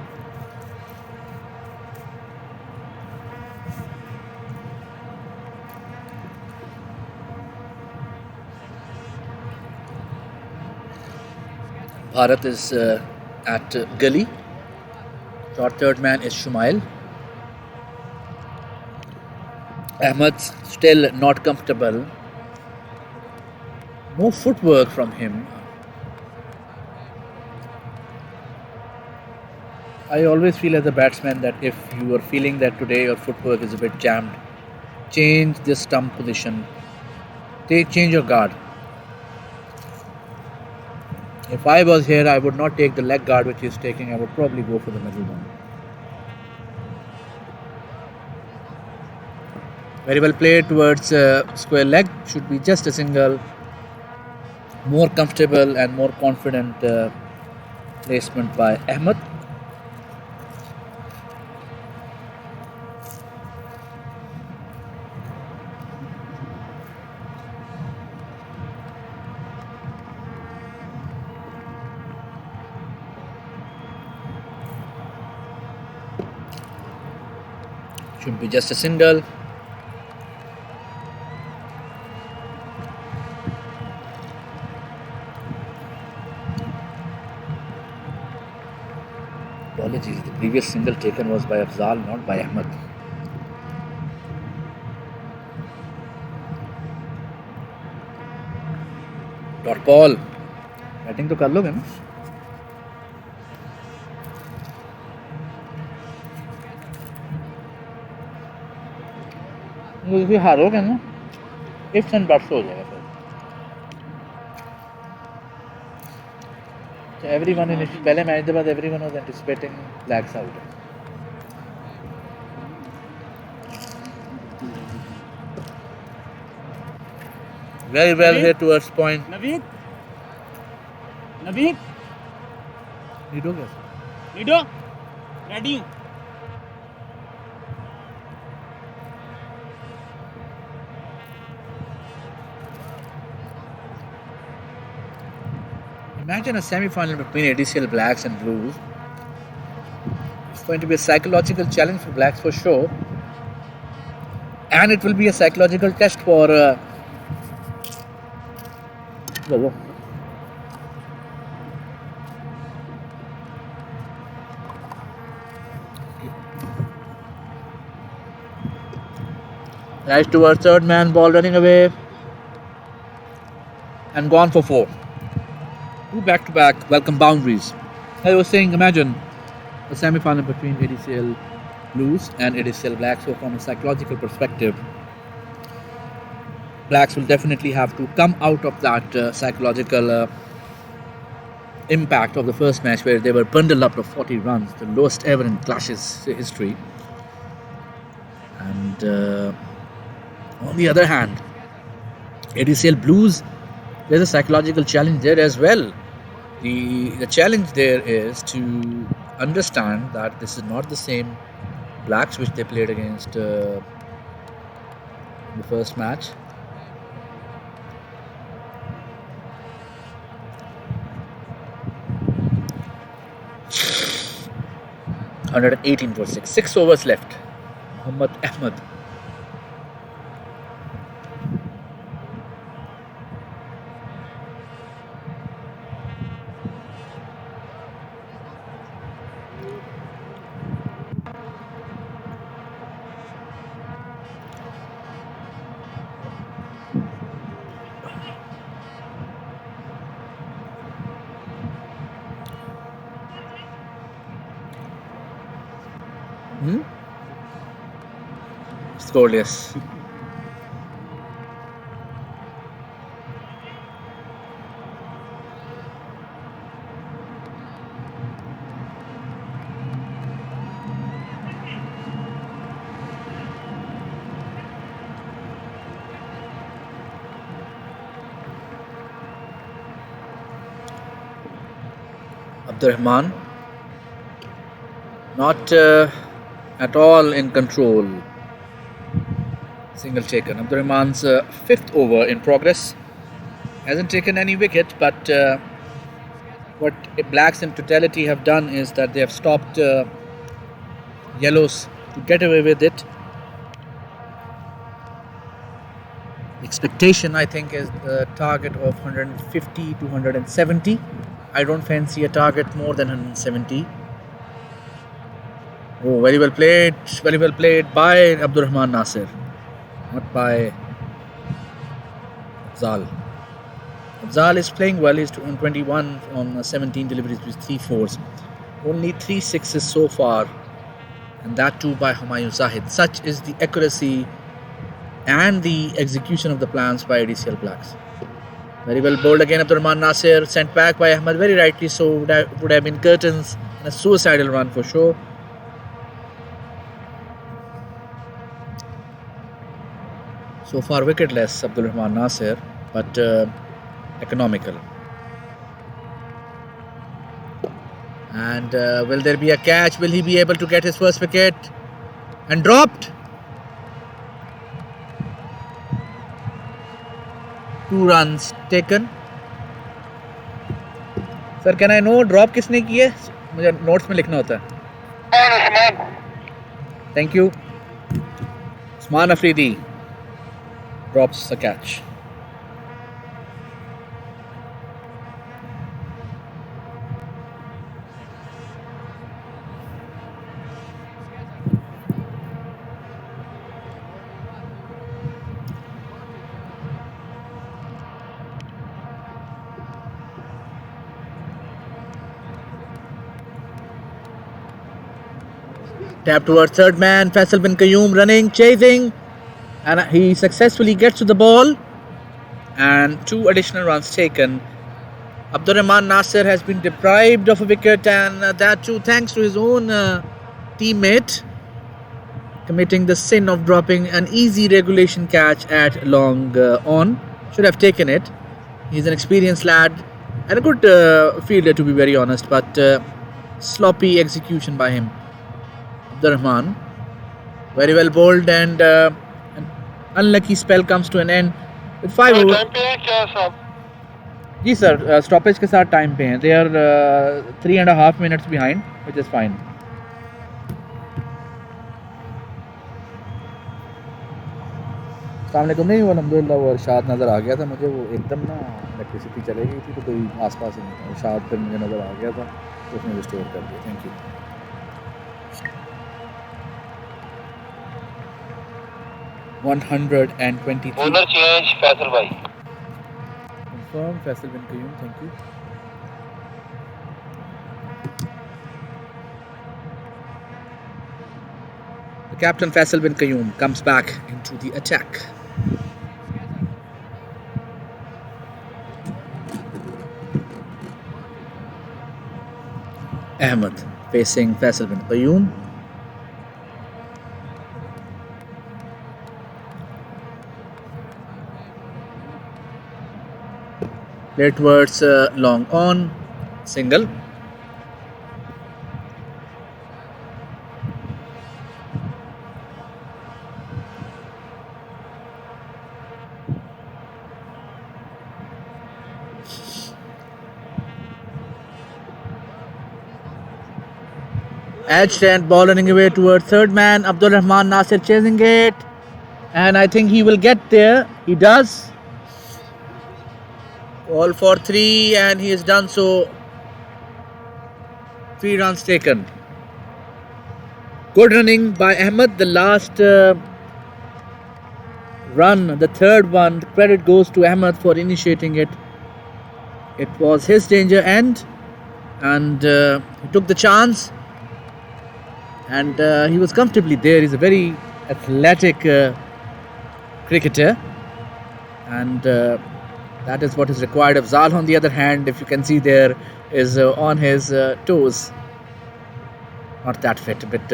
Bharat is at Gully. Short third man is Shumail. Ahmed still not comfortable. No footwork from him. I always feel as a batsman that if you are feeling that today your footwork is a bit jammed, change the stump position. Change your guard. If I was here, I would not take the leg guard which he is taking. I would probably go for the middle one. Very well played towards square leg. Should be just a single. More comfortable and more confident placement by Ahmed. Should be just a single. Apologies, the previous single taken was by Afzal, not by Ahmed. Dot ball batting तो कर लोगे ना मुझे हारोगे ना ifs and buts हो जाएगा फिर everyone in पहले मैच के बाद everyone was anticipating blacks out very well here towards point Naveed Naveed need हो गया लीडो रेडी हूँ Imagine a semi-final between ADCL Blacks and Blues. It's going to be a psychological challenge for Blacks for sure, and it will be a psychological test for. Whoa. Nice towards third man, ball running away, and gone for 4. Two back-to-back welcome boundaries. I was saying, imagine a semi-final between ADCL Blues and ADCL Blacks. So from a psychological perspective, Blacks will definitely have to come out of that psychological impact of the first match where they were bundled up to 40 runs, the lowest ever in Clash's history. And on the other hand, ADCL Blues, there's a psychological challenge there as well. The challenge there is to understand that this is not the same Blacks which they played against the first match. (118 for 6). 6 overs left. Muhammad Ahmed. Scoreless. Abdurrahman not at all in control. Single taken. Abdurrahman's fifth over in progress. Hasn't taken any wicket, but what Blacks in totality have done is that they have stopped Yellows to get away with it. The expectation, I think, is the target of 150 to 170. I don't fancy a target more than 170. Oh, very well played by Abdurrahman Nasir, not by Afzal. Afzal is playing well. He's on 21 on 17 deliveries with 3 fours. Only 3 sixes so far, and that too by Humayun Zahid. Such is the accuracy and the execution of the plans by ADCL Blacks. Very well bowled again, Abdurrahman Nasir, sent back by Ahmed, very rightly so. Would have been curtains and a suicidal run for sure. So far wicketless, Abdurrahman Nasir, but economical. And will there be a catch? Will he be able to get his first wicket? And dropped. 2 runs taken. Sir, can I know drop किसने की है? मुझे notes में लिखना होता है. Thank you. Usman Afridi drops the catch. Tap towards third man. Faisal bin Qayyum running, chasing, and he successfully gets to the ball. And 2 additional runs taken. Abdurrahman Nasir has been deprived of a wicket, and that too thanks to his own teammate, committing the sin of dropping an easy regulation catch at long on. Should have taken it. He's an experienced lad and a good fielder, to be very honest, but sloppy execution by him. Abdurrahman, very well bowled, and an unlucky spell comes to an end with 5 overs. Time पे है क्या साहब? जी sir, stoppage के साथ time पे हैं. They are 3.5 minutes behind, which is fine. सामने को नहीं वो अलहमदिल्ला वो अरशाद नज़र आ गया था मुझे. वो एकदम ना इलेक्ट्रिसिटी चले गई थी तो कोई आसपास ही नहीं था. अरशाद फिर मुझे नज़र आ गया था तो उसने रिस्टोर कर दिया. Thank you. Bowler change Faisal भाई. Confirm Faisal bin Qayyum. Thank you. The captain Faisal bin Qayyum comes back into the attack. Ahmed facing Faisal bin Qayyum. Play towards long on, single. Edged and ball running away towards third man. Abdul Rahman Nasir chasing it, and I think he will get there. He does. All for 3, and he has done so. 3 runs taken. Good running by Ahmed. The last run, the third one, the credit goes to Ahmed for initiating it. It was his danger end, and he took the chance, and he was comfortably there. He's a very athletic cricketer, and that is what is required of Zal. On the other hand, if you can see there, is on his toes. Not that fit, but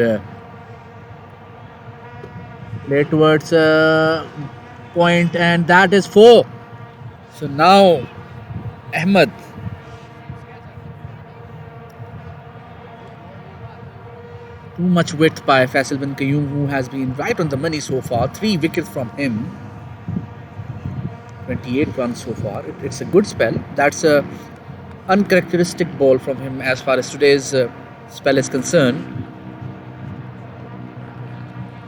play towards point, and that is 4. So now Ahmed too much width by Faisal bin Qayyum, who has been right on the money so far. 3 wickets from him. 28 runs so far. It's a good spell. That's a uncharacteristic ball from him as far as today's spell is concerned.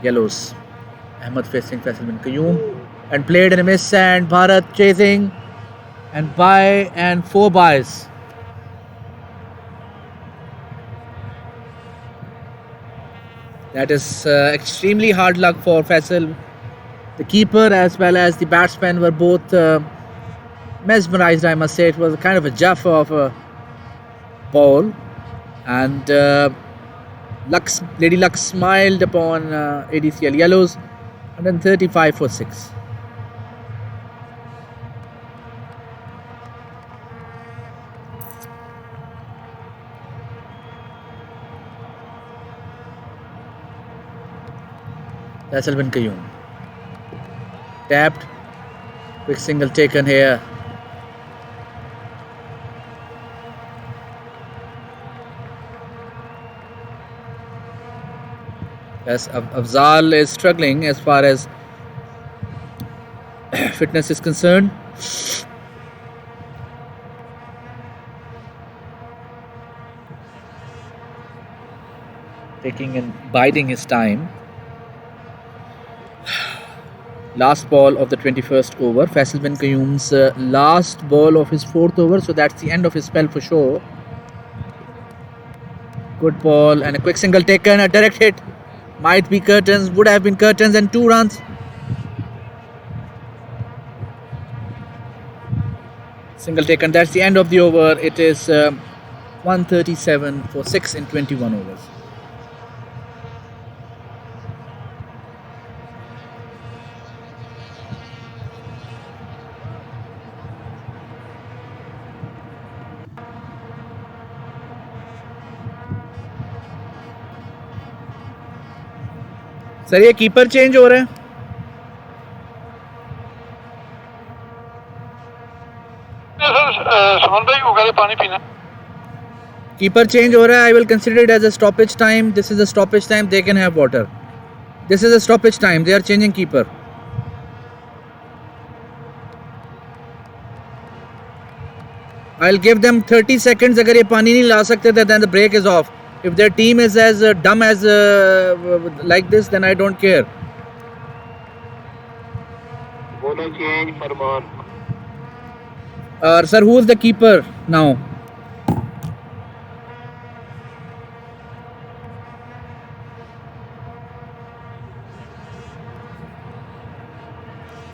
Yellows. Ahmed facing Faisal bin Qayyum, and played in a miss, and Bharat chasing, and 4 byes. That is extremely hard luck for Faisal. The keeper as well as the batsman were both mesmerized, I must say. It was kind of a jaffa of a ball, and Lady Luck smiled upon ADCL Yellows, 135 for 6. Faisal bin Qayyum. Tapped, quick single taken here. As Afzal is struggling as far as fitness is concerned. Taking and biding his time. Last ball of the 21st over. Faisal bin Qayyum's last ball of his 4th over. So that's the end of his spell for sure. Good ball and a quick single taken. A direct hit. Might be curtains. Would have been curtains, and 2 runs. Single taken. That's the end of the over. It is 137 for 6 in 21 overs. Sir ये keeper change हो रहा है. सोहन भाई वो कहते पानी पीना. Keeper change हो रहा है. I will consider it as a stoppage time. This is a stoppage time. They can have water. This is a stoppage time. They are changing keeper. I'll give them 30 seconds. अगर ये पानी नहीं ला सकते थे, then the break is off. If their team is as dumb as like this, then I don't care. Bowler change Farman. Sir, who is the keeper now?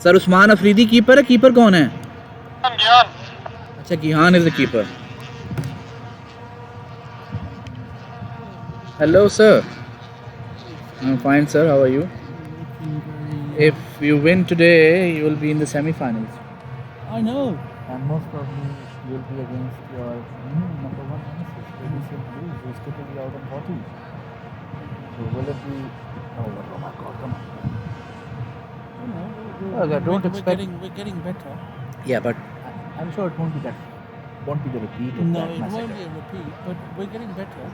Sir Usman Afridi keeper है. Keeper कौन है? ज्ञान. अच्छा, Gihan is the keeper. Hello, sir. I'm fine, sir. How are you? If you win today, you will be in the semi-finals. I know. And most probably you'll be against your number one nemesis, ADCL Blues, who's typically out on 40. So will it be? Oh my God! Come on. Don't expect. We're getting better. Yeah, but I'm sure it won't be that. Won't be the repeat of No, that it won't massacre. be a repeat, but we're getting better.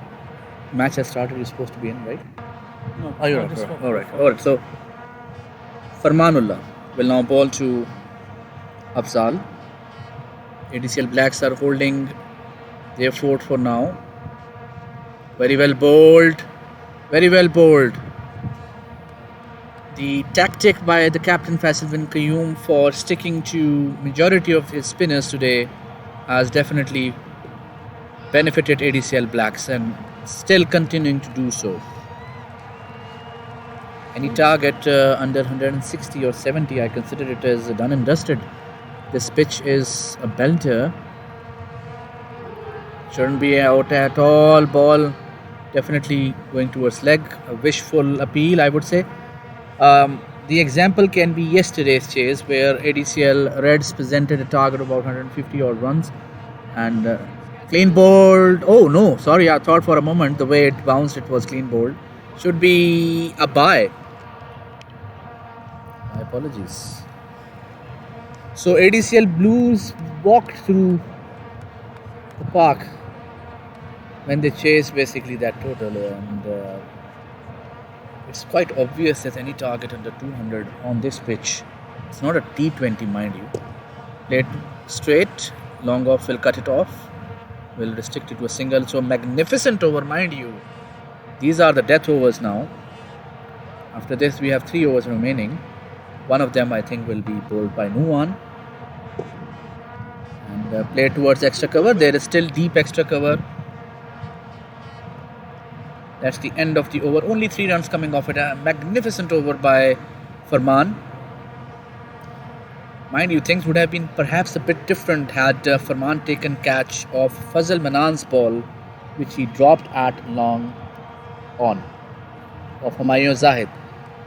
match has started. You're supposed to be in, right? No, Oh, you're I up. just All right. All right. So Farmanullah will now ball to Afzal. ADCL Blacks are holding their fort for now. Very well bowled. Very well bowled. The tactic by the captain Faisal bin Qayyum for sticking to majority of his spinners today has definitely benefited ADCL Blacks and still continuing to do so. Any target under 160 or 70, I consider it as done and dusted. This pitch is a belter. Shouldn't be out at all. Ball definitely going towards leg. A wishful appeal, I would say. The example can be yesterday's chase where ADCL Reds presented a target of about 150 odd runs and clean bowled. Oh no, sorry, I thought for a moment the way it bounced it was clean bowled. Should be a bye. My apologies. So ADCL Blues walked through the park when they chased basically that total, and it's quite obvious that any target under 200 on this pitch, it's not a T20 mind you, played straight, long off will cut it off, will restrict it to a single. So magnificent over mind you. These are the death overs now. After this we have 3 overs remaining. One of them I think will be bowled by Nuwan and played towards extra cover. There is still deep extra cover. That's the end of the over. Only 3 runs coming off it. A magnificent over by Farman. Mind you, things would have been perhaps a bit different had Farman taken catch of Fazal Manan's ball, which he dropped at long on, of Humayun Zahid.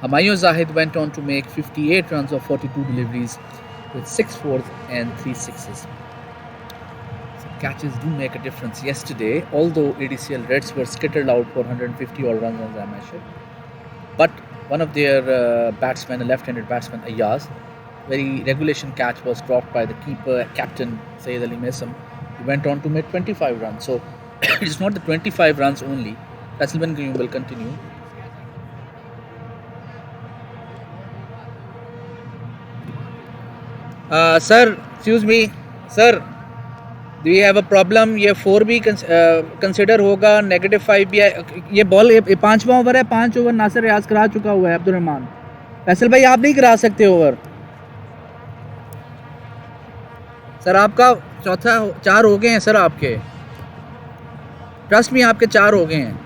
Humayun Zahid went on to make 58 runs of 42 deliveries with 6 fours and 3 sixes. Catches do make a difference yesterday, although ADCL Reds were skittered out for 150 odd runs on Zamasher. But one of their batsmen, a left-handed batsman, Ayaz, very regulation catch was dropped by the keeper, captain Sayyid Ali Mesam. He went on to make 25 runs. So it's not the 25 runs only. Faisal bin Qayyum will continue. Sir, excuse me, sir. Do you have a problem? ये 4 भी consider होगा, -5 भी है. ये ball 5वां over है. 5 over Nasir रियाज करा चुका हुआ है अब्दुल रहमान. फैसल भाई आप नहीं करा सकते ओवर. सर आपका चौथा 4 हो गए हैं सर आपके. ट्रस्ट में आपके 4 हो गए हैं.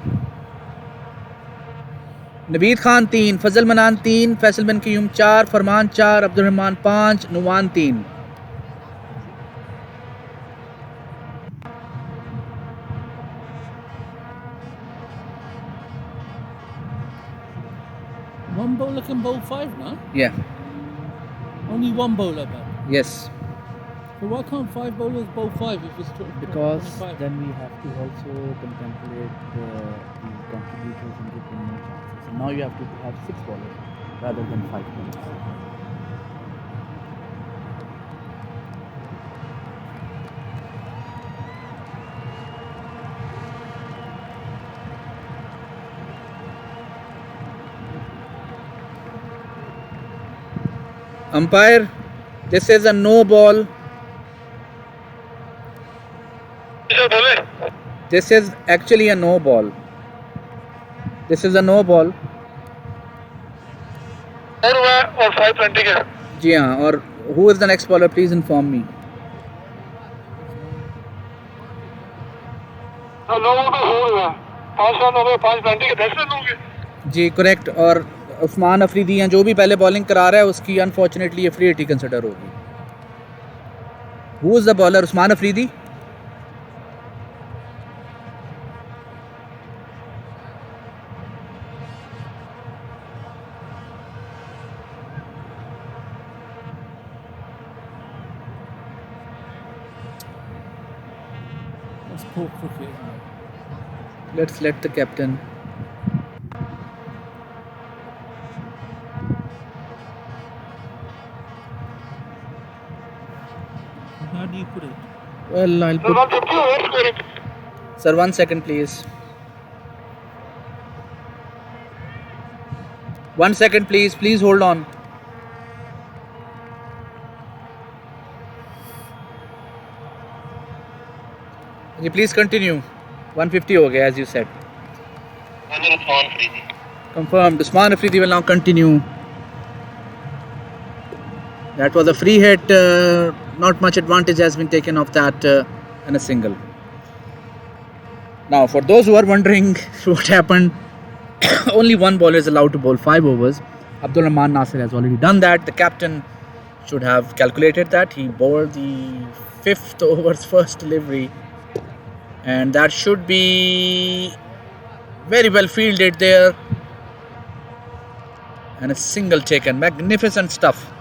नवीद खान 3, फजल मनान 3, फैसल बिन क़य्यूम 4, फरमान 4, Abdul Rahman 5, Numan 3. One bowler can bowl 5 now. Yeah. Only one bowler, but Yes. So why can't 5 bowlers bowl 5 if it's Because 25? then we have to also contemplate the contributors and give them more chances. So now you have to have 6 bowlers rather than 5 bowlers. Umpire, this is a no ball. This is actually a no ball. This is a no ball. और 520 के जी हाँ, और who is the next bowler? Please inform me. लोगों को हो गया 5 run हो गए 520 के 10 रन होंगे जी करेक्ट. और उस्मान अफरीदी हैं जो भी पहले बॉलिंग करा रहा है उसकी अनफॉर्चुनेटली ये फ्री हिट ही कंसिडर होगी. Who is the bowler? Usman Afridi. That's poor cricket, isn't it? Let's let the captain. How do you put it? Well, I'll put. 150 over scoring Sir, 1 second, please. 1 second, please. Please hold on. Okay, please continue. 150 हो गया, as you said. Confirmed. Usman Afridi will now continue. That was a free hit. Not much advantage has been taken of that and a single. Now, for those who are wondering what happened, only one bowler is allowed to bowl 5 overs. Abdul Rahman Nasir has already done that. The captain should have calculated that. He bowled the 5th over's first delivery, and that should be very well fielded there. And a single taken. Magnificent stuff.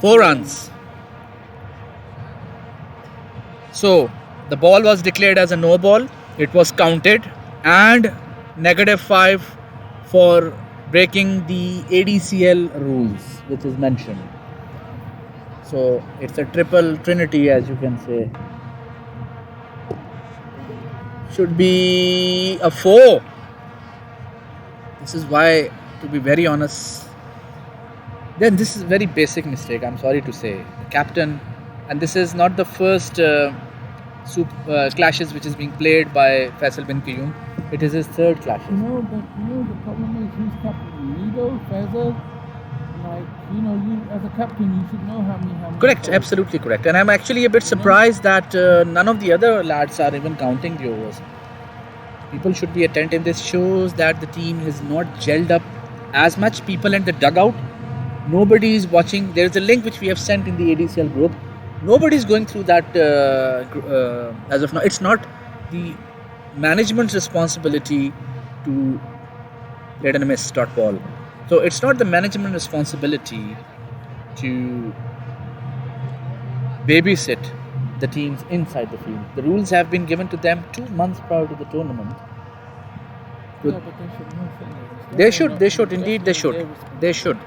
Four runs. So the ball was declared as a no ball. It was counted, and -5 for breaking the ADCL rules, which is mentioned. So it's a triple trinity, as you can say. Should be a 4. This is why, to be very honest, then this is a very basic mistake, I'm sorry to say. The captain, and this is not the first clashes which is being played by Faisal bin Qayyum. It is his 3rd clash. But the problem is who's captain? Nido, Feather? You as a captain, you should know how many Correct, balls. absolutely correct. And I'm actually a bit surprised that none of the other lads are even counting the overs. People should be attentive. This shows that the team has not gelled up as much. People in the dugout, nobody is watching. There is a link which we have sent in the ADCL group. Nobody is going through that as of now. It's not the management's responsibility to let an miss dot ball. So it's not the management responsibility to babysit the teams inside the field. The rules have been given to them 2 months prior to the tournament. Yeah, but they should know something. They should, indeed they should. They should.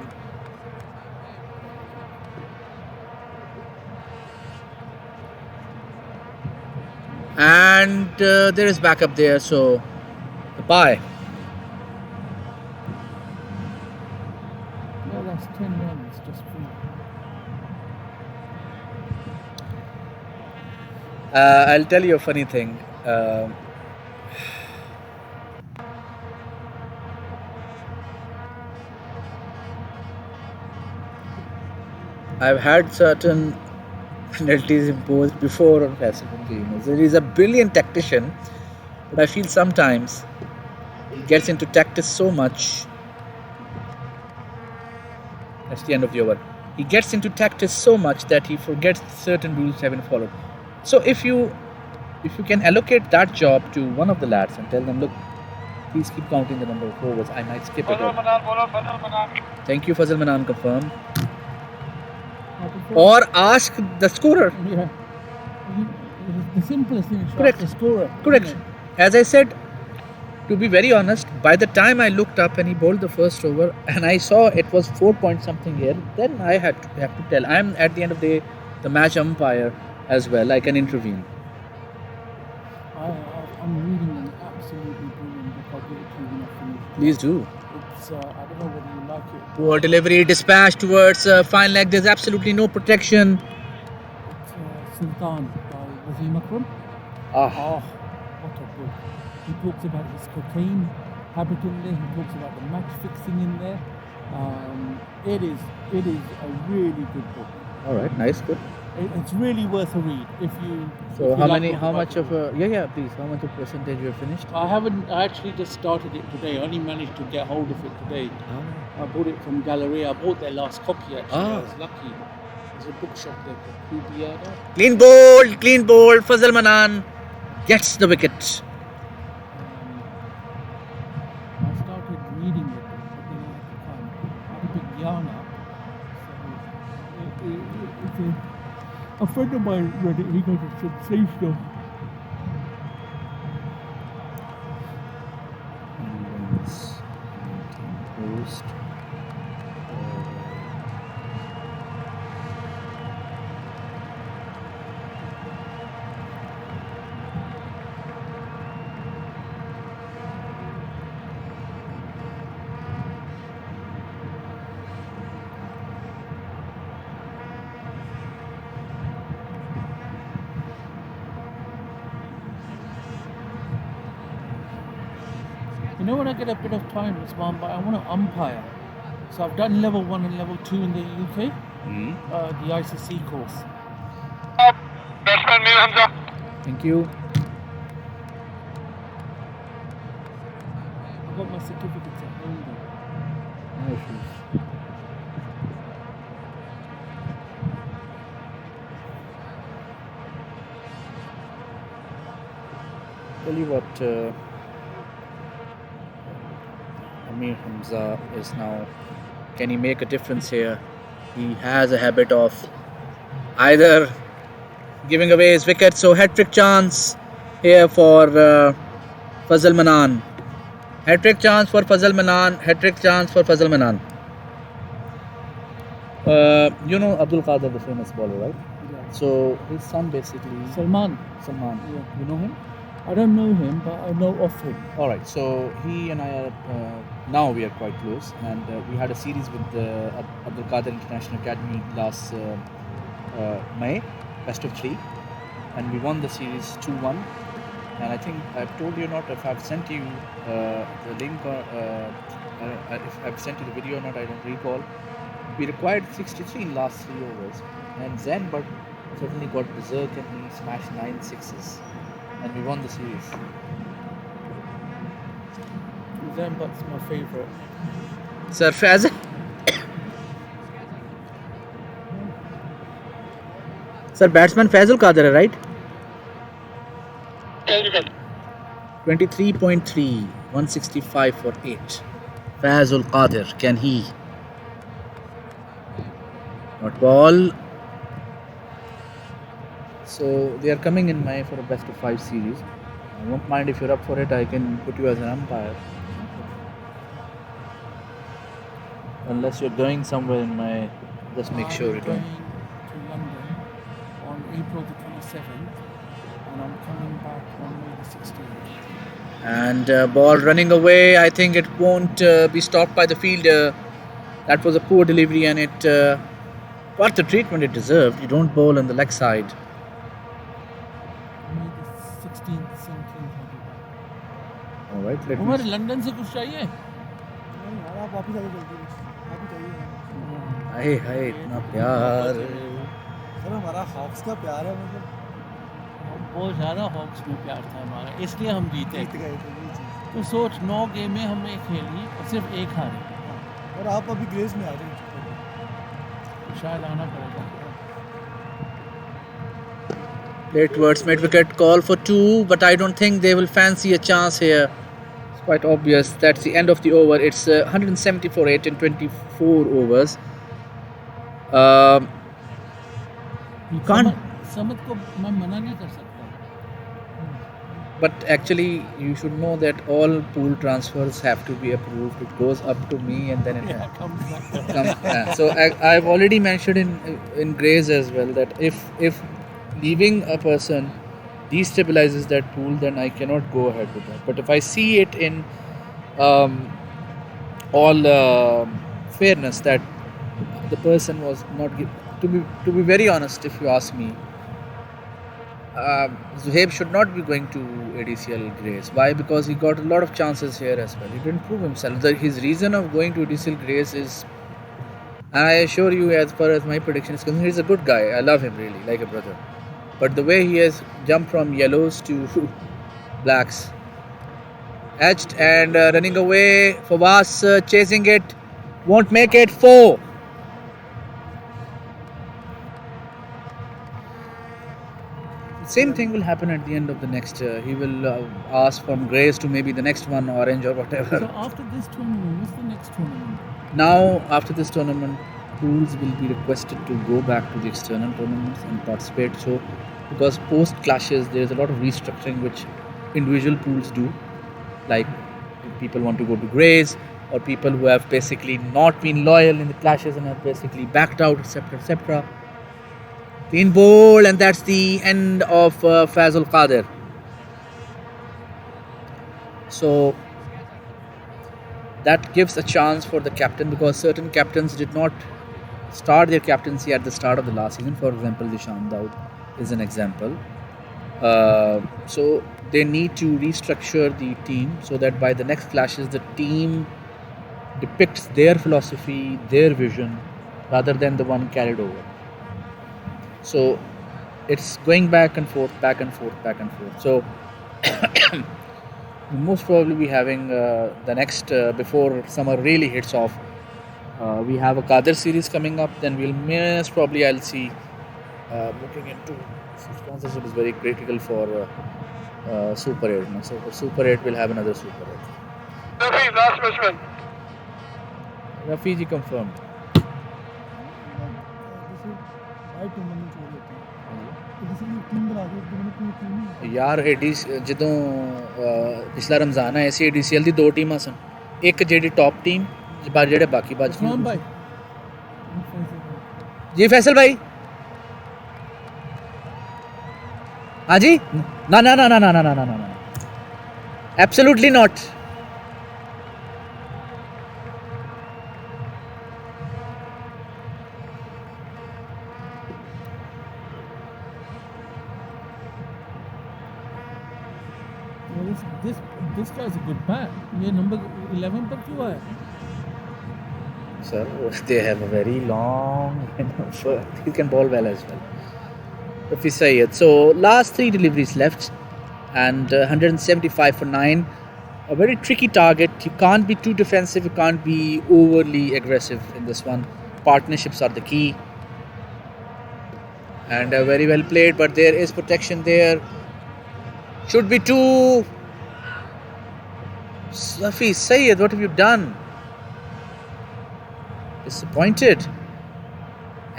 And there is backup there, so the bye. Yeah, that's 10 runs, just free. I'll tell you a funny thing. I've had certain penalties imposed before on Faisal bin Qayyum. So he's a brilliant tactician, but I feel sometimes he gets into tactics so much. That's the end of the over. He gets into tactics so much that he forgets certain rules have been followed. So if you if you can allocate that job to one of the lads and tell them, look, please keep counting the number of overs. I might skip it. फजल मनान बोलो फजल मनान Thank you, Fazal Manan, confirm. I prefer- Or ask the scorer. Yeah. The simplest thing is to Correct. ask the scorer. Correct. isn't it? As I said, to be very honest, by the time I looked up and he bowled the first over and I saw it was 4 point something here, then I have to tell. I'm at the end of the match umpire as well. I can intervene. I'm reading an absolutely brilliant book. I'll give it to you when I finish. Please do. It's, I don't know whether you like it. Poor delivery, dispatch towards fine leg. There's absolutely no protection. It's Sultan by Wasim Akram. Ah, Oh, what a book. He talks about his cocaine habit in there. He talks about the match fixing in there. It is a really good book. all right, nice, good. It's really worth a read if you. So if you like how talking much about of please, how much of percentage you have finished? I haven't. I actually just started it today. I only managed to get hold of it today. I bought it from Galleria. I bought their last copy actually. Ah. I was lucky. There's a bookshop there called Kubiada. Clean bowled. Fazal Manan gets the wicket. I started reading it, but then I had to come. I'm a big yarn up. So a friend of mine read it. He got it sensational. Post. You know when I get a bit of time, Usman, but I want to umpire. So I've done level 1 and level 2 in the UK, the ICC course. Batsman Mir Hamza Thank you. I've got my certificates at home though. No issues. Tell you what, Amir Hamza is now. Can he make a difference here? He has a habit of either giving away his wicket, so hat-trick chance here for Fazal Manan. Hat-trick chance for Fazal Manan. Hat-trick chance for Fazal Manan. You know Abdul Qadir, the famous bowler, right? Yeah. So his son basically Salman. Salman. Yeah. You know him? I don't know him, but I know of him. All right. So he and I are now we are quite close, and we had a series with the Abdul Qadir International Academy last May, best of 3, and we won the series 2-1. And I think I've told you or not if I've sent you the link or if I've sent you the video or not, I don't recall. We required 63 in last 3 overs, and Zenbert suddenly got berserk and he smashed 9 sixes, and we won the series. Zambat's my favourite. Sir Fazal. Sir, batsman Fazal Qadir, right? 23.3, 165 for 8. Fazal Qadir, can he? Not ball. So they are coming in my for a best of 5 series. I won't mind if you're up for it. I can put you as an umpire. Unless you're going somewhere in my, just make sure you I'm don't. going to London on April the 27th, and I'm coming back on May the 16th. And ball running away. I think it won't be stopped by the fielder. That was a poor delivery, and it got the treatment it deserved. You don't bowl on the leg side. May the 16th, 17th I'll be back. All right, let Umar me. London से कुछ चाहिए? आप वापस आ जाओ जल्दी, आप ही चाहिए। हाय हाय, इतना प्यार. सर हमारा हॉक्स का प्यार है, मतलब बहुत ज़्यादा हॉक्स में प्यार था हमारा, इसलिए हम जीते। जीत गए थे ये चीज़। तो सोच 9 गेम में हमने खेली और सिर्फ 1 हारे। और आप अभी ग्रेस में आ रहे हैं। तो शायद आना पड़ेगा। Played towards mid wicket, call for 2, but I don't think they will fancy a chance here. It's quite obvious. That's the end of the over. It's 170 for 8 in 24 overs. You can't. समत को मैं मना नहीं कर सकता. But actually, you should know that all pool transfers have to be approved. It goes up to me, and then it comes back. comes. So I've already mentioned in Grays as well that if leaving a person destabilizes that pool, then I cannot go ahead with that. But if I see it in all fairness that the person was not to be very honest, if you ask me, Zuhaib should not be going to ADCL Grays. Why? Because he got a lot of chances here as well. He didn't prove himself. His reason of going to ADCL Grays is, and I assure you, as far as my prediction is concerned, he's a good guy. I love him really, like a brother. But the way he has jumped from yellows to blacks, edged and running away, Fawaz chasing it, won't make it, 4. Same thing will happen at the end of the next. He will ask from Grays to maybe the next one, orange or whatever. So after this tournament, what's the next tournament? Now, after this tournament, pools will be requested to go back to the external tournaments and participate. So, because post clashes, there is a lot of restructuring which individual pools do. Like people want to go to Grays, or people who have basically not been loyal in the clashes and have basically backed out, etc., etc. In bold, and that's the end of Fazul Qadir. So that gives a chance for the captain, because certain captains did not start their captaincy at the start of the last season. For example, Dishan Daud is an example. So they need to restructure the team so that by the next clashes the team depicts their philosophy, their vision, rather than the one carried over. So it's going back and forth, back and forth, back and forth. So we'll most probably be having the next, before summer really hits off, we have a Qadir series coming up. Then we'll most probably, I'll see, looking into sponsorship is very critical for Super 8. No? So for Super 8 we'll have another Super 8. Rafi, last batsman. Rafi ji confirmed. यार AD ਜਦੋਂ ਪਿਛਲਾ ਰਮਜ਼ਾਨ ਆਇਆ ਸੀ ADCL ਦੀ 2 ਟੀਮਾਂ ਸਨ, ਇੱਕ ਜਿਹੜੀ top team ਜਿਹੜੇ ਬਾਕੀ ਬਾਜ ਜੀ फैसल भाई हाँ जी ना ना ना ना ना ना ना ना ना absolutely not This guy's a good bat. ये number 11 पर क्यों आया? Sir, they have a very long, he can bowl well as well. Rafi Sayyed. So last 3 deliveries left, and 175 for 9. A very tricky target. You can't be too defensive. You can't be overly aggressive in this one. Partnerships are the key, and very well played. But there is protection there. Should be 2. Rafi Sayyed, what have you done? Disappointed.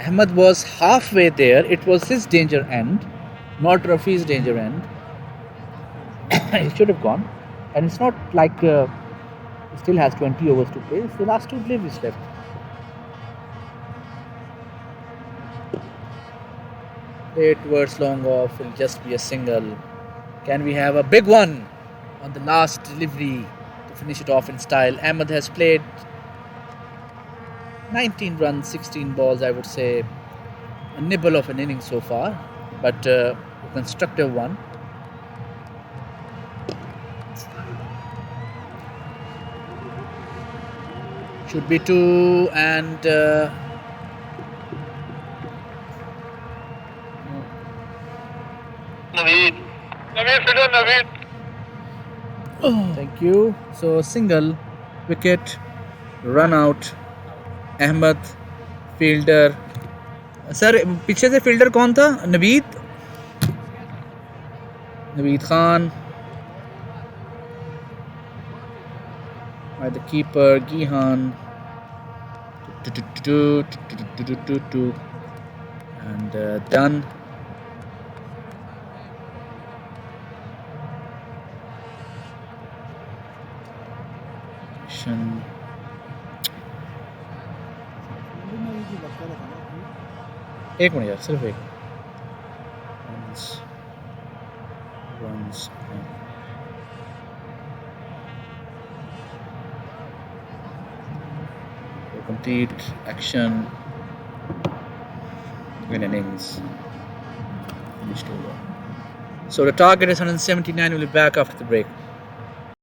Ahmed was halfway there. It was his danger end, not Rafi's danger end. He should have gone. And it's not like he still has 20 overs to play. It's the last 2 deliveries left. Play towards long off. Will just be a single. Can we have a big one on the last delivery to finish it off in style? Ahmed has played 19 runs, 16 balls, I would say a nibble of an inning so far, but a constructive one. Should be 2, and Naveed. Naveed, fielder, Naveed. Thank you. So single, wicket, run out. Ahmed fielder. Sir पीछे से fielder कौन था? Naveed. Naveed Khan by the keeper Gihan. And done. Action. एक minute यार सिर्फ एक runs complete action win innings finished over. So the target is 179. We'll be back after the break.